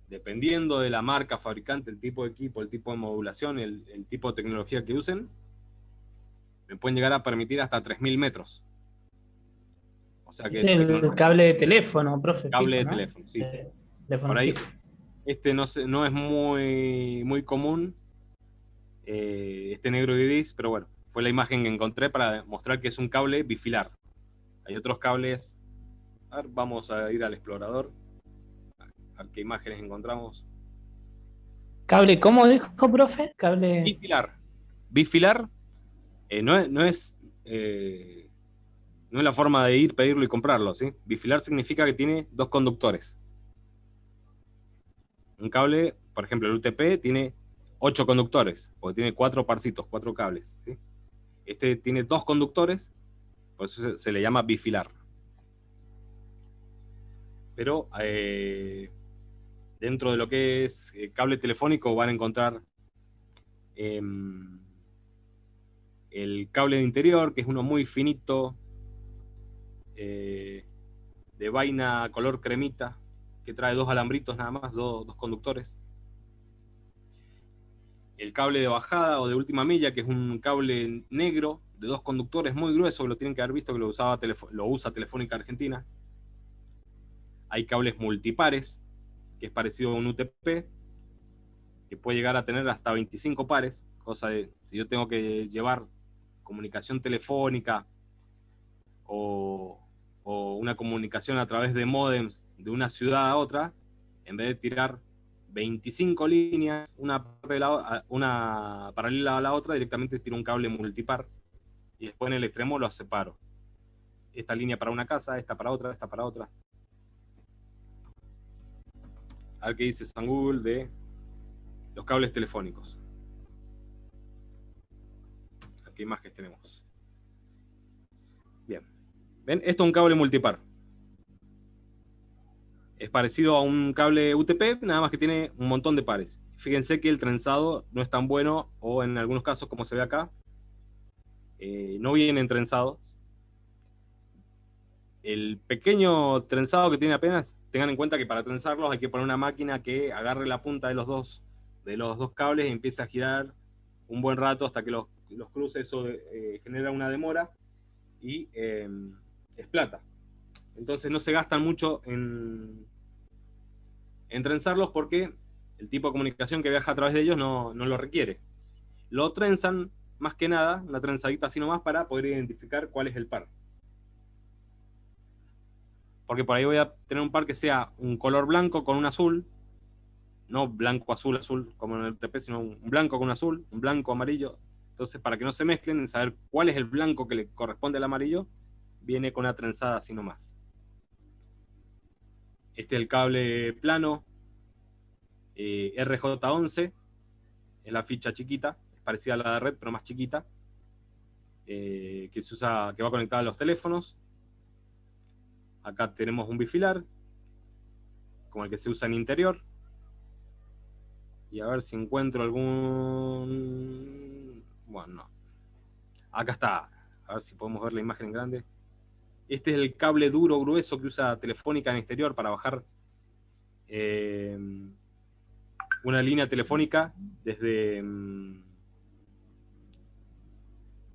dependiendo de la marca, fabricante, el tipo de equipo, el tipo de modulación, el tipo de tecnología que usen, me pueden llegar a permitir hasta 3000 metros. O sea que Es el cable de teléfono, profe. Cable fijo, de ¿no? teléfono, sí. Teléfono Por ahí, fijo. este no es muy común, este negro y gris, pero bueno, fue la imagen que encontré para mostrar que es un cable bifilar. Hay otros cables. A ver, vamos a ir al explorador. A ver qué imágenes encontramos. Cable, ¿cómo dijo, profe? Cable. Bifilar. Bifilar no es la forma de ir, pedirlo y comprarlo, ¿sí? Bifilar significa que tiene dos conductores. Un cable, por ejemplo, el UTP tiene 8 conductores, porque tiene 4 parcitos, 4 cables, ¿sí? Este tiene 2 conductores, por eso se le llama bifilar. Pero dentro de lo que es cable telefónico van a encontrar el cable de interior, que es uno muy finito, de vaina color cremita, que trae 2 alambritos nada más, dos conductores. El cable de bajada o de última milla, que es un cable negro de 2 conductores muy grueso, que lo tienen que haber visto, que lo usa Telefónica Argentina. Hay cables multipares, que es parecido a un UTP, que puede llegar a tener hasta 25 pares, cosa de, si yo tengo que llevar comunicación telefónica o una comunicación a través de módems de una ciudad a otra, en vez de tirar 25 líneas, una paralela a la otra, directamente tiro un cable multipar y después en el extremo los separo. Esta línea para una casa, esta para otra, esta para otra. A ver qué dice San Google de los cables telefónicos. A ver qué imágenes tenemos. Bien. ¿Ven? Esto es un cable multipar. Es parecido a un cable UTP, nada más que tiene un montón de pares. Fíjense que el trenzado no es tan bueno, o en algunos casos, como se ve acá, no vienen trenzados. el pequeño trenzado que tiene apenas, tengan en cuenta que para trenzarlos hay que poner una máquina que agarre la punta de los dos cables y empiece a girar un buen rato hasta que los cruce. Eso genera una demora y es plata. Entonces no se gastan mucho en trenzarlos porque el tipo de comunicación que viaja a través de ellos no lo requiere. Lo trenzan más que nada, una trenzadita así nomás, para poder identificar cuál es el par. Porque por ahí voy a tener un par que sea un color blanco con un azul, no blanco, azul, azul, como en el TP, sino un blanco con un azul, un blanco, amarillo. Entonces, para que no se mezclen, en saber cuál es el blanco que le corresponde al amarillo, viene con una trenzada así nomás. Este es el cable plano RJ11, es la ficha chiquita, es parecida a la de red, pero más chiquita, que se usa, que va conectada a los teléfonos. Acá tenemos un bifilar, como el que se usa en interior. Y a ver si encuentro algún... Bueno, no. Acá está. A ver si podemos ver la imagen en grande. Este es el cable duro, grueso, que usa Telefónica en exterior para bajar una línea telefónica desde... El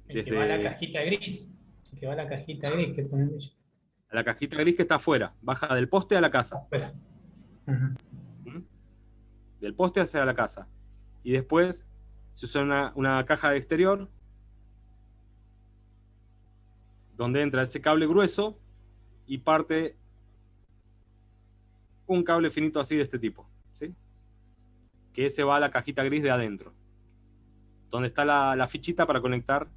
que va a la cajita gris. El que va a la cajita gris que ponen ellos. La cajita gris que está afuera. Baja del poste a la casa. Espera. Ajá. Del poste hacia la casa. Y después se usa una caja de exterior donde entra ese cable grueso y parte un cable finito así de este tipo, ¿sí? Que ese va a la cajita gris de adentro, donde está la fichita para conectar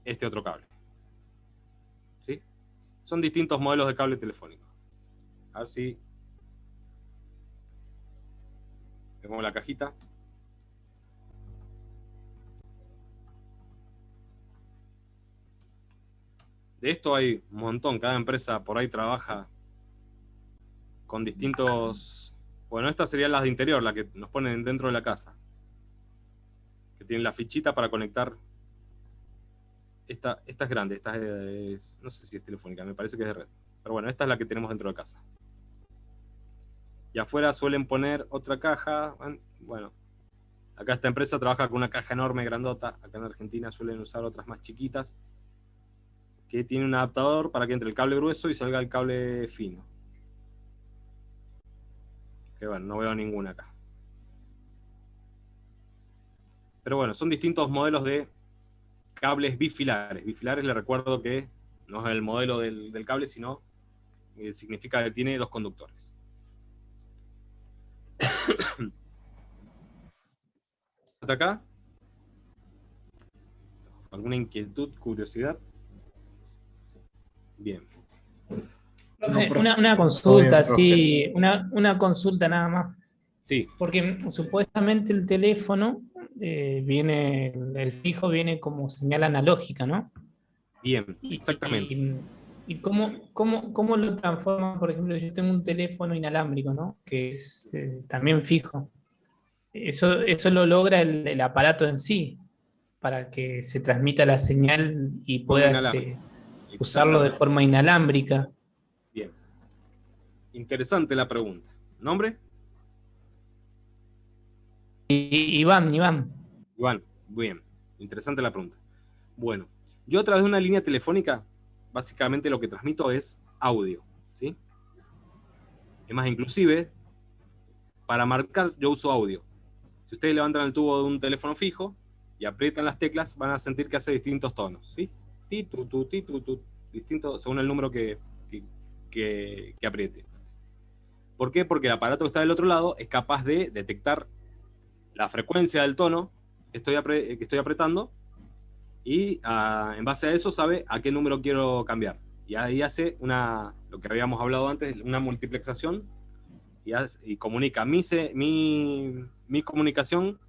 este otro cable, ¿sí? Son distintos modelos de cable telefónico. A ver si vemos la cajita. De esto hay un montón, cada empresa por ahí trabaja con distintos... Bueno, estas serían las de interior, las que nos ponen dentro de la casa, que tienen la fichita para conectar. Esta es grande, esta es... no sé si es telefónica, me parece que es de red. Pero bueno, esta es la que tenemos dentro de casa. Y afuera suelen poner otra caja. Bueno, acá esta empresa trabaja con una caja enorme, grandota. Acá en Argentina suelen usar otras más chiquitas, que tiene un adaptador para que entre el cable grueso y salga el cable fino. Que bueno, no veo ninguna acá. Pero bueno, son distintos modelos de cables bifilares. Bifilares, les recuerdo que no es el modelo del cable, sino que significa que tiene dos conductores. ¿Hasta acá? ¿Alguna inquietud, curiosidad? Bien. Profe, profe. una consulta, Profe. sí, una consulta nada más. Sí, Porque supuestamente el teléfono viene, el fijo viene como señal analógica, ¿no? bien, exactamente. ¿Y cómo lo transforman? Por ejemplo, yo tengo un teléfono inalámbrico, ¿no? Que es también fijo. Eso lo logra el aparato en sí, para que se transmita la señal y Forma pueda inalámbrica. usarlo de forma inalámbrica. Bien. Interesante la pregunta. ¿Nombre? Iván. Iván. Bien. Interesante la pregunta. Bueno, yo a través de una línea telefónica, básicamente lo que transmito es audio, ¿sí? Es más, inclusive, para marcar yo uso audio. Si ustedes levantan el tubo de un teléfono fijo y aprietan las teclas, van a sentir que hace distintos tonos, ¿sí? Ti, tu, distintos según el número que apriete. ¿Por qué? Porque el aparato que está del otro lado es capaz de detectar la frecuencia del tono que estoy apretando y en base a eso sabe a qué número quiero cambiar. Y ahí hace lo que habíamos hablado antes, una multiplexación y comunica mi comunicación,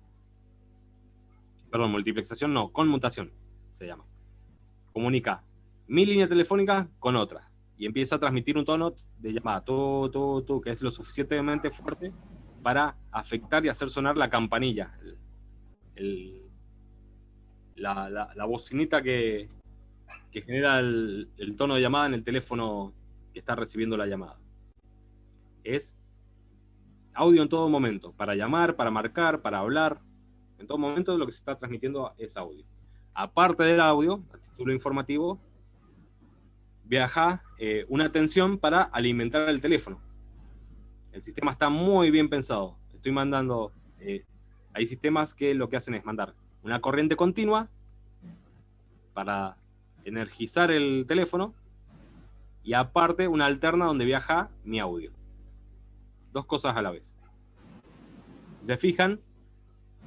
perdón, multiplexación no, conmutación se llama. Comunica mi línea telefónica con otra y empieza a transmitir un tono de llamada, que es lo suficientemente fuerte para afectar y hacer sonar la campanilla, la bocinita que genera el tono de llamada en el teléfono que está recibiendo la llamada. Es audio en todo momento, para llamar, para marcar, para hablar. En todo momento lo que se está transmitiendo es audio. Aparte del audio, a título informativo, viaja una tensión para alimentar el teléfono. El sistema está muy bien pensado. Estoy mandando... hay sistemas que lo que hacen es mandar una corriente continua para energizar el teléfono y aparte una alterna donde viaja mi audio. Dos cosas a la vez. Si se fijan,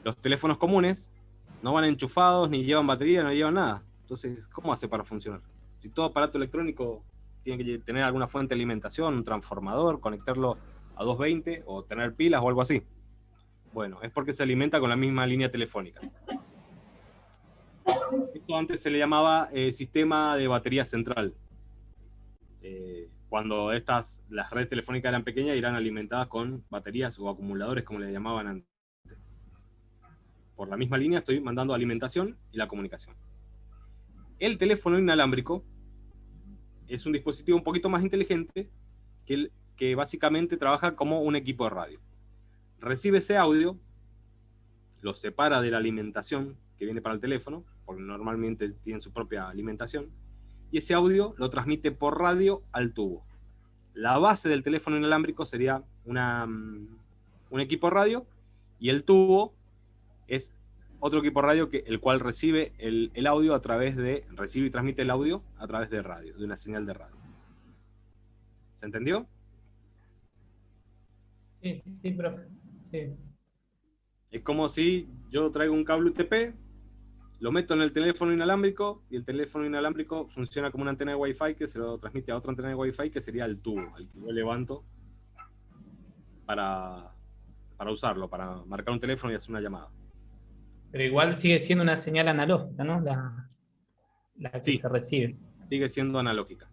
los teléfonos comunes no van enchufados, ni llevan batería, no llevan nada. Entonces, ¿cómo hace para funcionar? Si todo aparato electrónico tiene que tener alguna fuente de alimentación, un transformador, conectarlo a 220 o tener pilas o algo así. Bueno, es porque se alimenta con la misma línea telefónica. Esto antes se le llamaba sistema de batería central. Cuando las redes telefónicas eran pequeñas, eran alimentadas con baterías o acumuladores, como le llamaban antes. Por la misma línea estoy mandando alimentación y la comunicación. El teléfono inalámbrico es un dispositivo un poquito más inteligente que básicamente trabaja como un equipo de radio. Recibe ese audio, lo separa de la alimentación que viene para el teléfono, porque normalmente tienen su propia alimentación, y ese audio lo transmite por radio al tubo. La base del teléfono inalámbrico sería un equipo de radio, y el tubo es otro equipo de radio el cual recibe el audio recibe y transmite el audio a través de radio, de una señal de radio. ¿Se entendió? Sí, profe. Sí. Es como si yo traigo un cable UTP, lo meto en el teléfono inalámbrico y el teléfono inalámbrico funciona como una antena de Wi-Fi que se lo transmite a otra antena de Wi-Fi que sería el tubo, al que yo levanto para usarlo, para marcar un teléfono y hacer una llamada. Pero igual sigue siendo una señal analógica, ¿no? La que Sí, se recibe. sigue siendo analógica.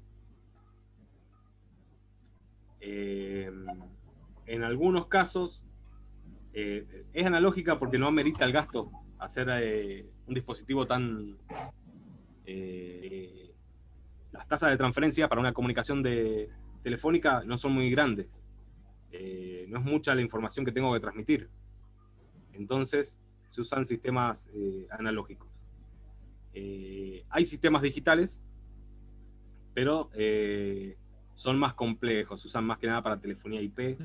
En algunos casos es analógica porque no amerita el gasto hacer un dispositivo tan... las tasas de transferencia para una comunicación telefónica no son muy grandes. No es mucha la información que tengo que transmitir. Entonces se usan sistemas analógicos. Hay sistemas digitales, pero son más complejos, se usan más que nada para telefonía IP.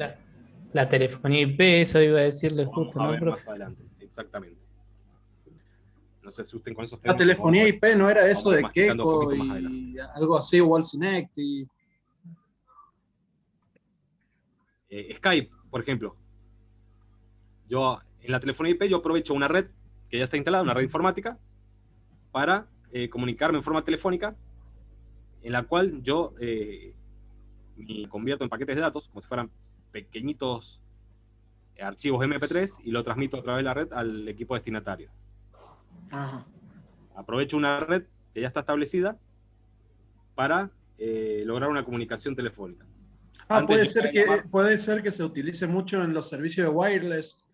La telefonía IP, eso iba a decirle justo, Vamos a ¿no, ver profe? más adelante, exactamente. No se asusten con esos La temas. telefonía IP no era eso de masticando un Keiko poquito más y algo así, Wallsinect y... Skype, por ejemplo. Yo en la telefonía IP yo aprovecho una red que ya está instalada, una red informática, para comunicarme en forma telefónica, en la cual yo me convierto en paquetes de datos, como si fueran pequeñitos archivos MP3, y lo transmito a través de la red al equipo destinatario. Ajá. Aprovecho una red que ya está establecida para lograr una comunicación telefónica. Puede ser que se utilice mucho en los servicios de wireless,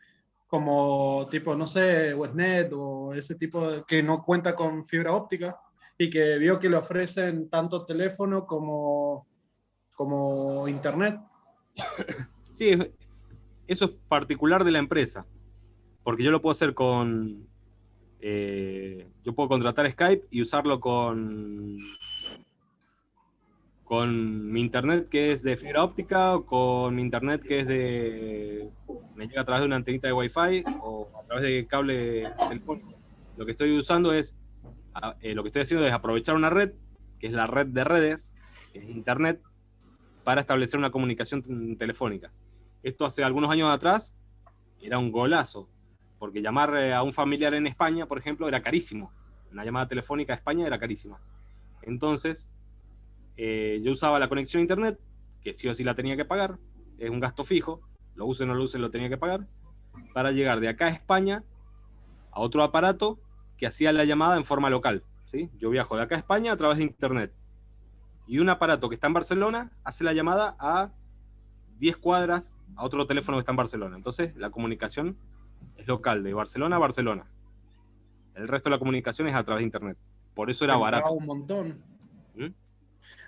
como tipo, no sé, Westnet o ese tipo que no cuenta con fibra óptica y que vio que le ofrecen tanto teléfono como internet. Sí, eso es particular de la empresa, porque yo lo puedo hacer yo puedo contratar Skype y usarlo con mi internet que es de fibra óptica, o con mi internet que me llega a través de una antenita de Wi-Fi o a través de cable telefónico. Lo que estoy usando lo que estoy haciendo es aprovechar una red, que es la red de redes, que es internet, para establecer una comunicación telefónica. Esto hace algunos años atrás era un golazo, porque llamar a un familiar en España, por ejemplo, era carísimo. Una llamada telefónica a España era carísima. Entonces, yo usaba la conexión a internet, que sí o sí la tenía que pagar, es un gasto fijo, lo use o no lo use, lo tenía que pagar, para llegar de acá a España a otro aparato que hacía la llamada en forma local, ¿sí? Yo viajo de acá a España a través de internet, y un aparato que está en Barcelona hace la llamada a 10 cuadras a otro teléfono que está en Barcelona. Entonces la comunicación es local, de Barcelona a Barcelona. El resto de la comunicación es a través de internet. Por eso era Demoraba barato. un montón. ¿Mm?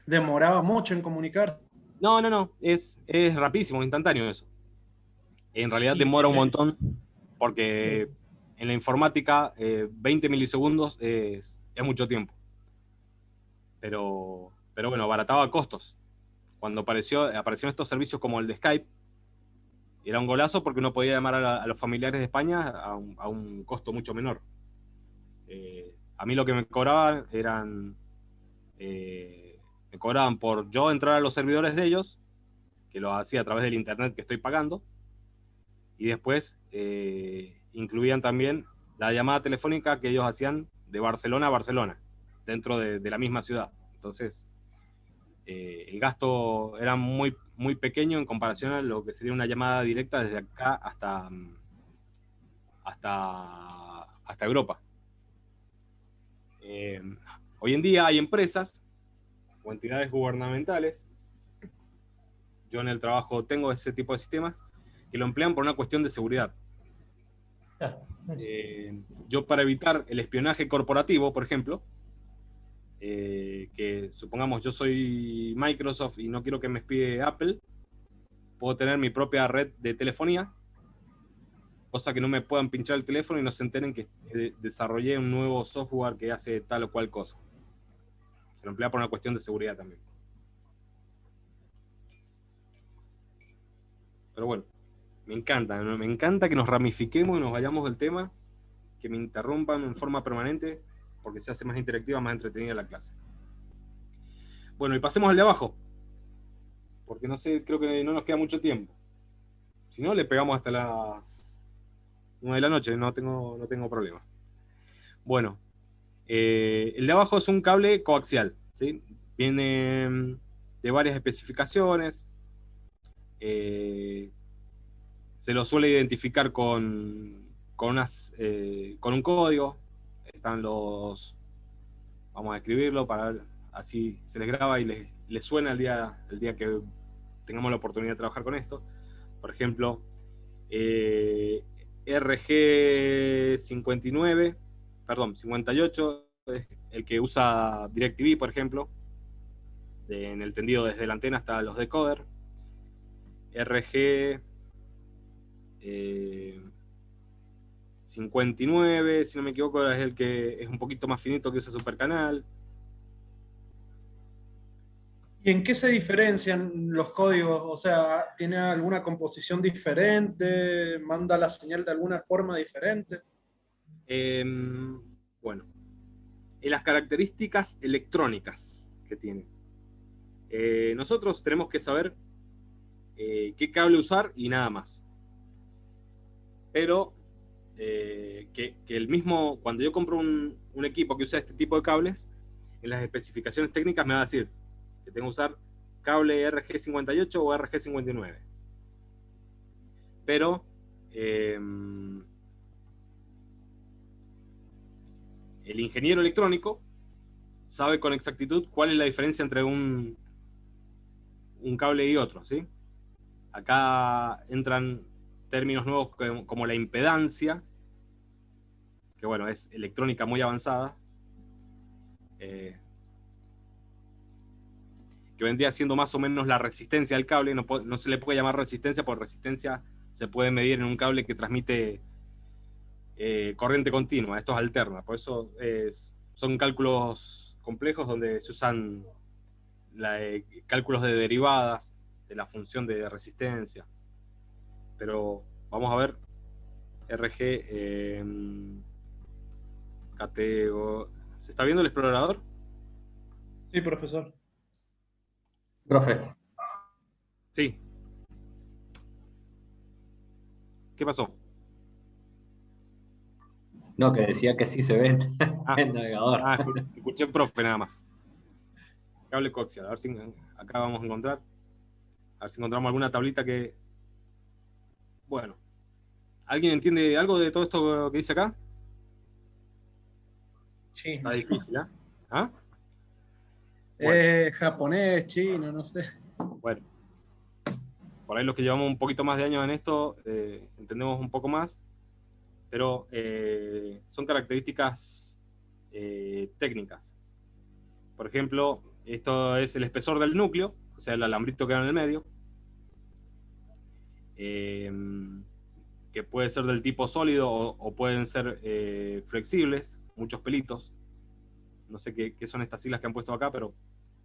Demoraba mucho en comunicar. No, es rapidísimo, instantáneo eso. En realidad Sí, demora un montón, porque en la informática 20 milisegundos es mucho tiempo. Pero bueno, abarataba costos. Cuando aparecieron estos servicios como el de Skype, era un golazo porque uno podía llamar a los familiares de España a un costo mucho menor. A mí lo que me cobraban me cobraban por yo entrar a los servidores de ellos, que lo hacía a través del internet que estoy pagando, y después incluían también la llamada telefónica que ellos hacían de Barcelona a Barcelona, dentro de la misma ciudad. Entonces, el gasto era muy, muy pequeño en comparación a lo que sería una llamada directa desde acá hasta Europa. Hoy en día hay empresas o entidades gubernamentales, yo en el trabajo tengo ese tipo de sistemas, que lo emplean por una cuestión de seguridad. Yo para evitar el espionaje corporativo, por ejemplo, que supongamos yo soy Microsoft y no quiero que me espíe Apple, puedo tener mi propia red de telefonía, cosa que no me puedan pinchar el teléfono y no se enteren que desarrollé un nuevo software que hace tal o cual cosa. Se lo emplea por una cuestión de seguridad también. Pero bueno, me encanta que nos ramifiquemos y nos vayamos del tema, que me interrumpan en forma permanente, porque se hace más interactiva, más entretenida la clase. Bueno, y pasemos al de abajo, porque no sé, creo que no nos queda mucho tiempo. Si no, le pegamos hasta las 9 de la noche, no tengo problema. Bueno, el de abajo es un cable coaxial, ¿sí? Viene de varias especificaciones, se lo suele identificar con un código. Están vamos a escribirlo para ver, así se les graba y les suena el día que tengamos la oportunidad de trabajar con esto. Por ejemplo, RG58 es el que usa DirecTV, por ejemplo, en el tendido desde la antena hasta los decoder. RG 59, si no me equivoco, es el que es un poquito más finito, que usa Supercanal. ¿Y en qué se diferencian los códigos? O sea, ¿tiene alguna composición diferente? ¿Manda la señal de alguna forma diferente? Bueno, en las características electrónicas que tiene. Nosotros tenemos que saber qué cable usar y nada más. Pero que el mismo, cuando yo compro un equipo que usa este tipo de cables, en las especificaciones técnicas me va a decir que tengo que usar cable RG58 o RG59. Pero el ingeniero electrónico sabe con exactitud cuál es la diferencia entre un cable y otro, ¿sí? Acá entran términos nuevos como la impedancia, que bueno, es electrónica muy avanzada, que vendría siendo más o menos la resistencia del cable. No se le puede llamar resistencia, porque resistencia se puede medir en un cable que transmite corriente continua. Esto es alterna, por eso son cálculos complejos donde se usan cálculos de derivadas de la función de resistencia. Pero vamos a ver RG Catego. ¿Se está viendo el explorador? Sí, profesor. Profe, Sí. ¿Qué pasó? no, que decía que sí se ven Ah, el navegador. escuché profe nada más. Cable coaxial. A ver si acá vamos a encontrar. A ver si encontramos alguna tablita que... Bueno. ¿Alguien entiende algo de todo esto que dice acá? Sí. Está difícil, ¿eh? ¿Ah? Bueno. Japonés, chino, no sé. Bueno. Por ahí los que llevamos un poquito más de años en esto, entendemos un poco más. pero son características técnicas. Por ejemplo, esto es el espesor del núcleo, o sea, el alambrito que va en el medio, que puede ser del tipo sólido o pueden ser flexibles, muchos pelitos. No sé qué son estas siglas que han puesto acá, pero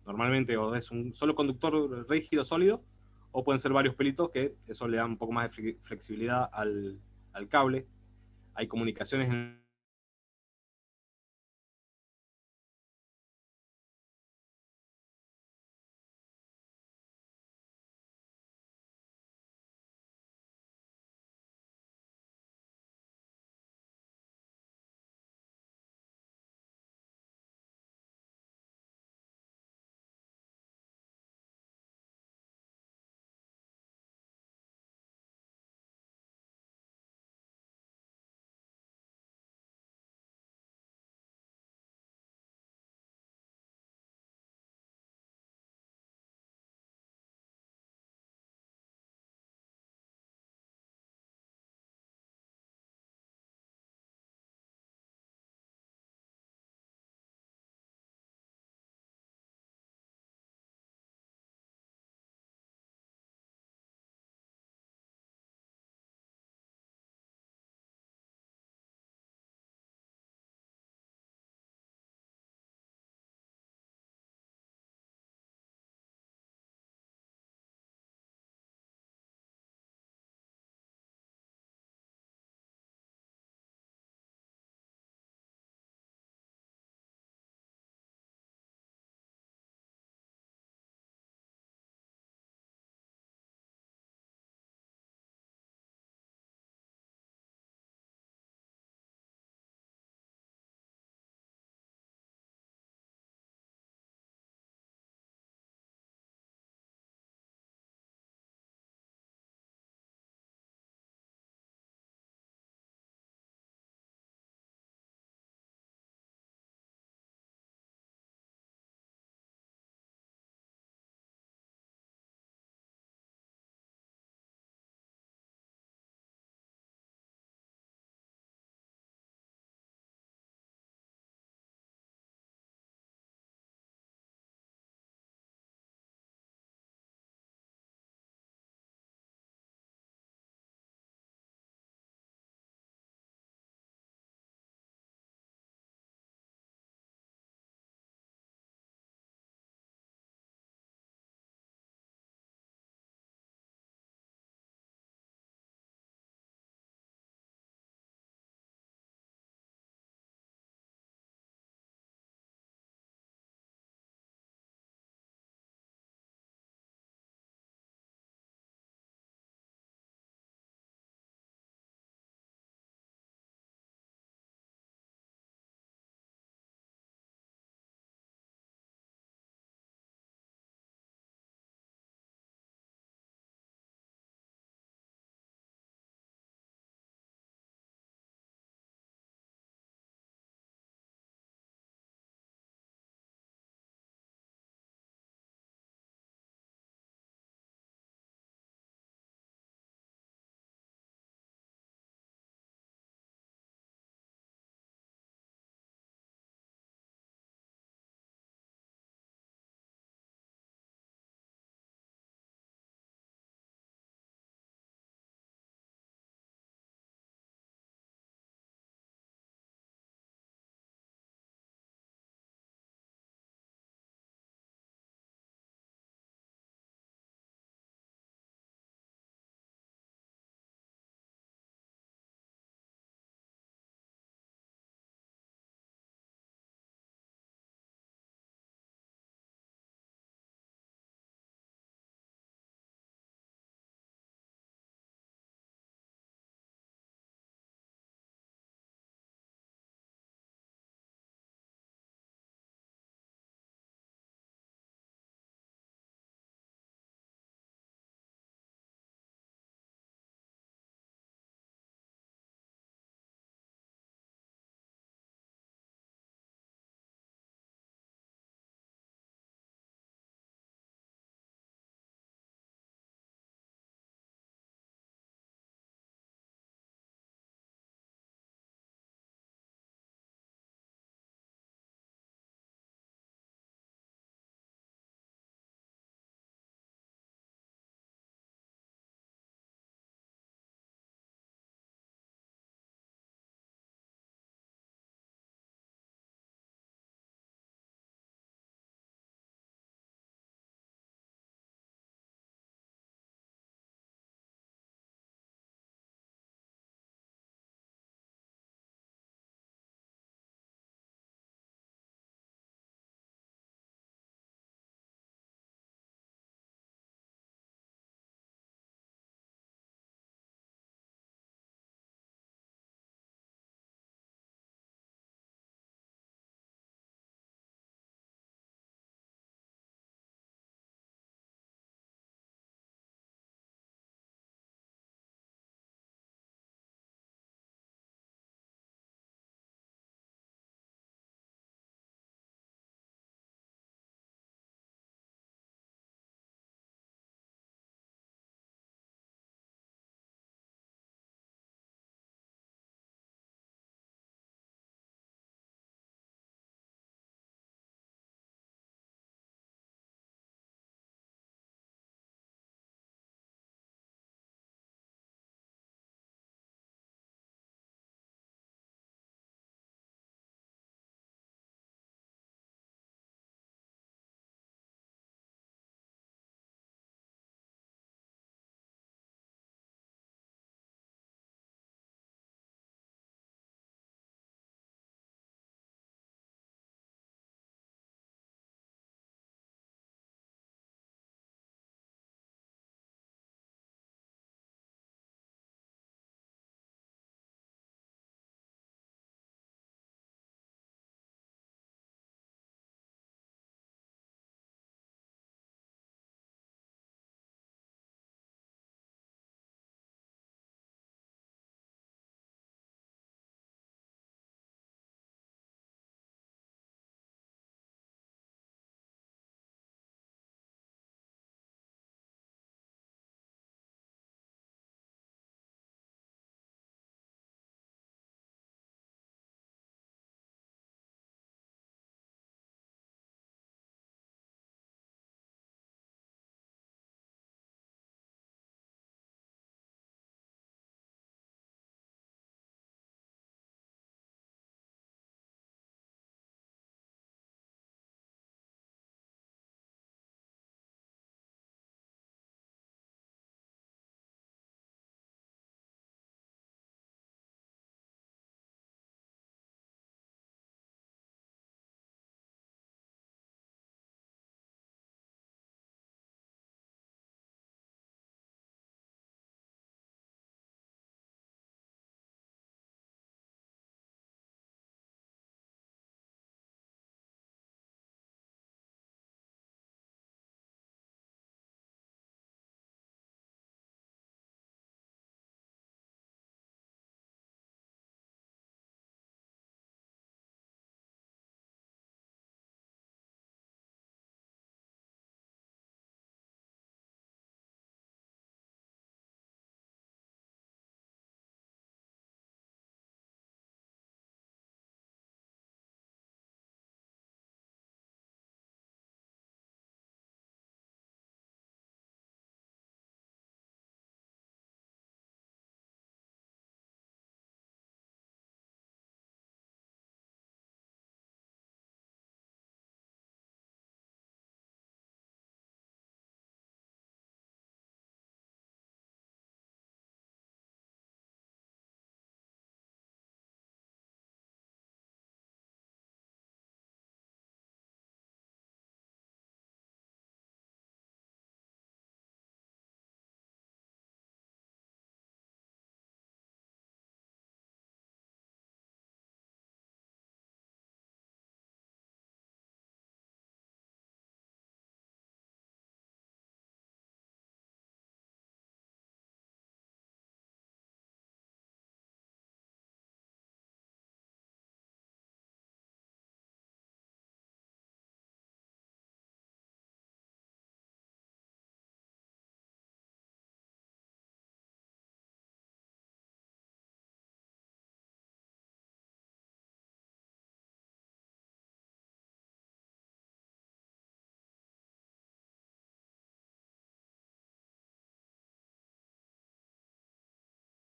normalmente o es un solo conductor rígido sólido, o pueden ser varios pelitos, que eso le da un poco más de flexibilidad al cable. Hay comunicaciones en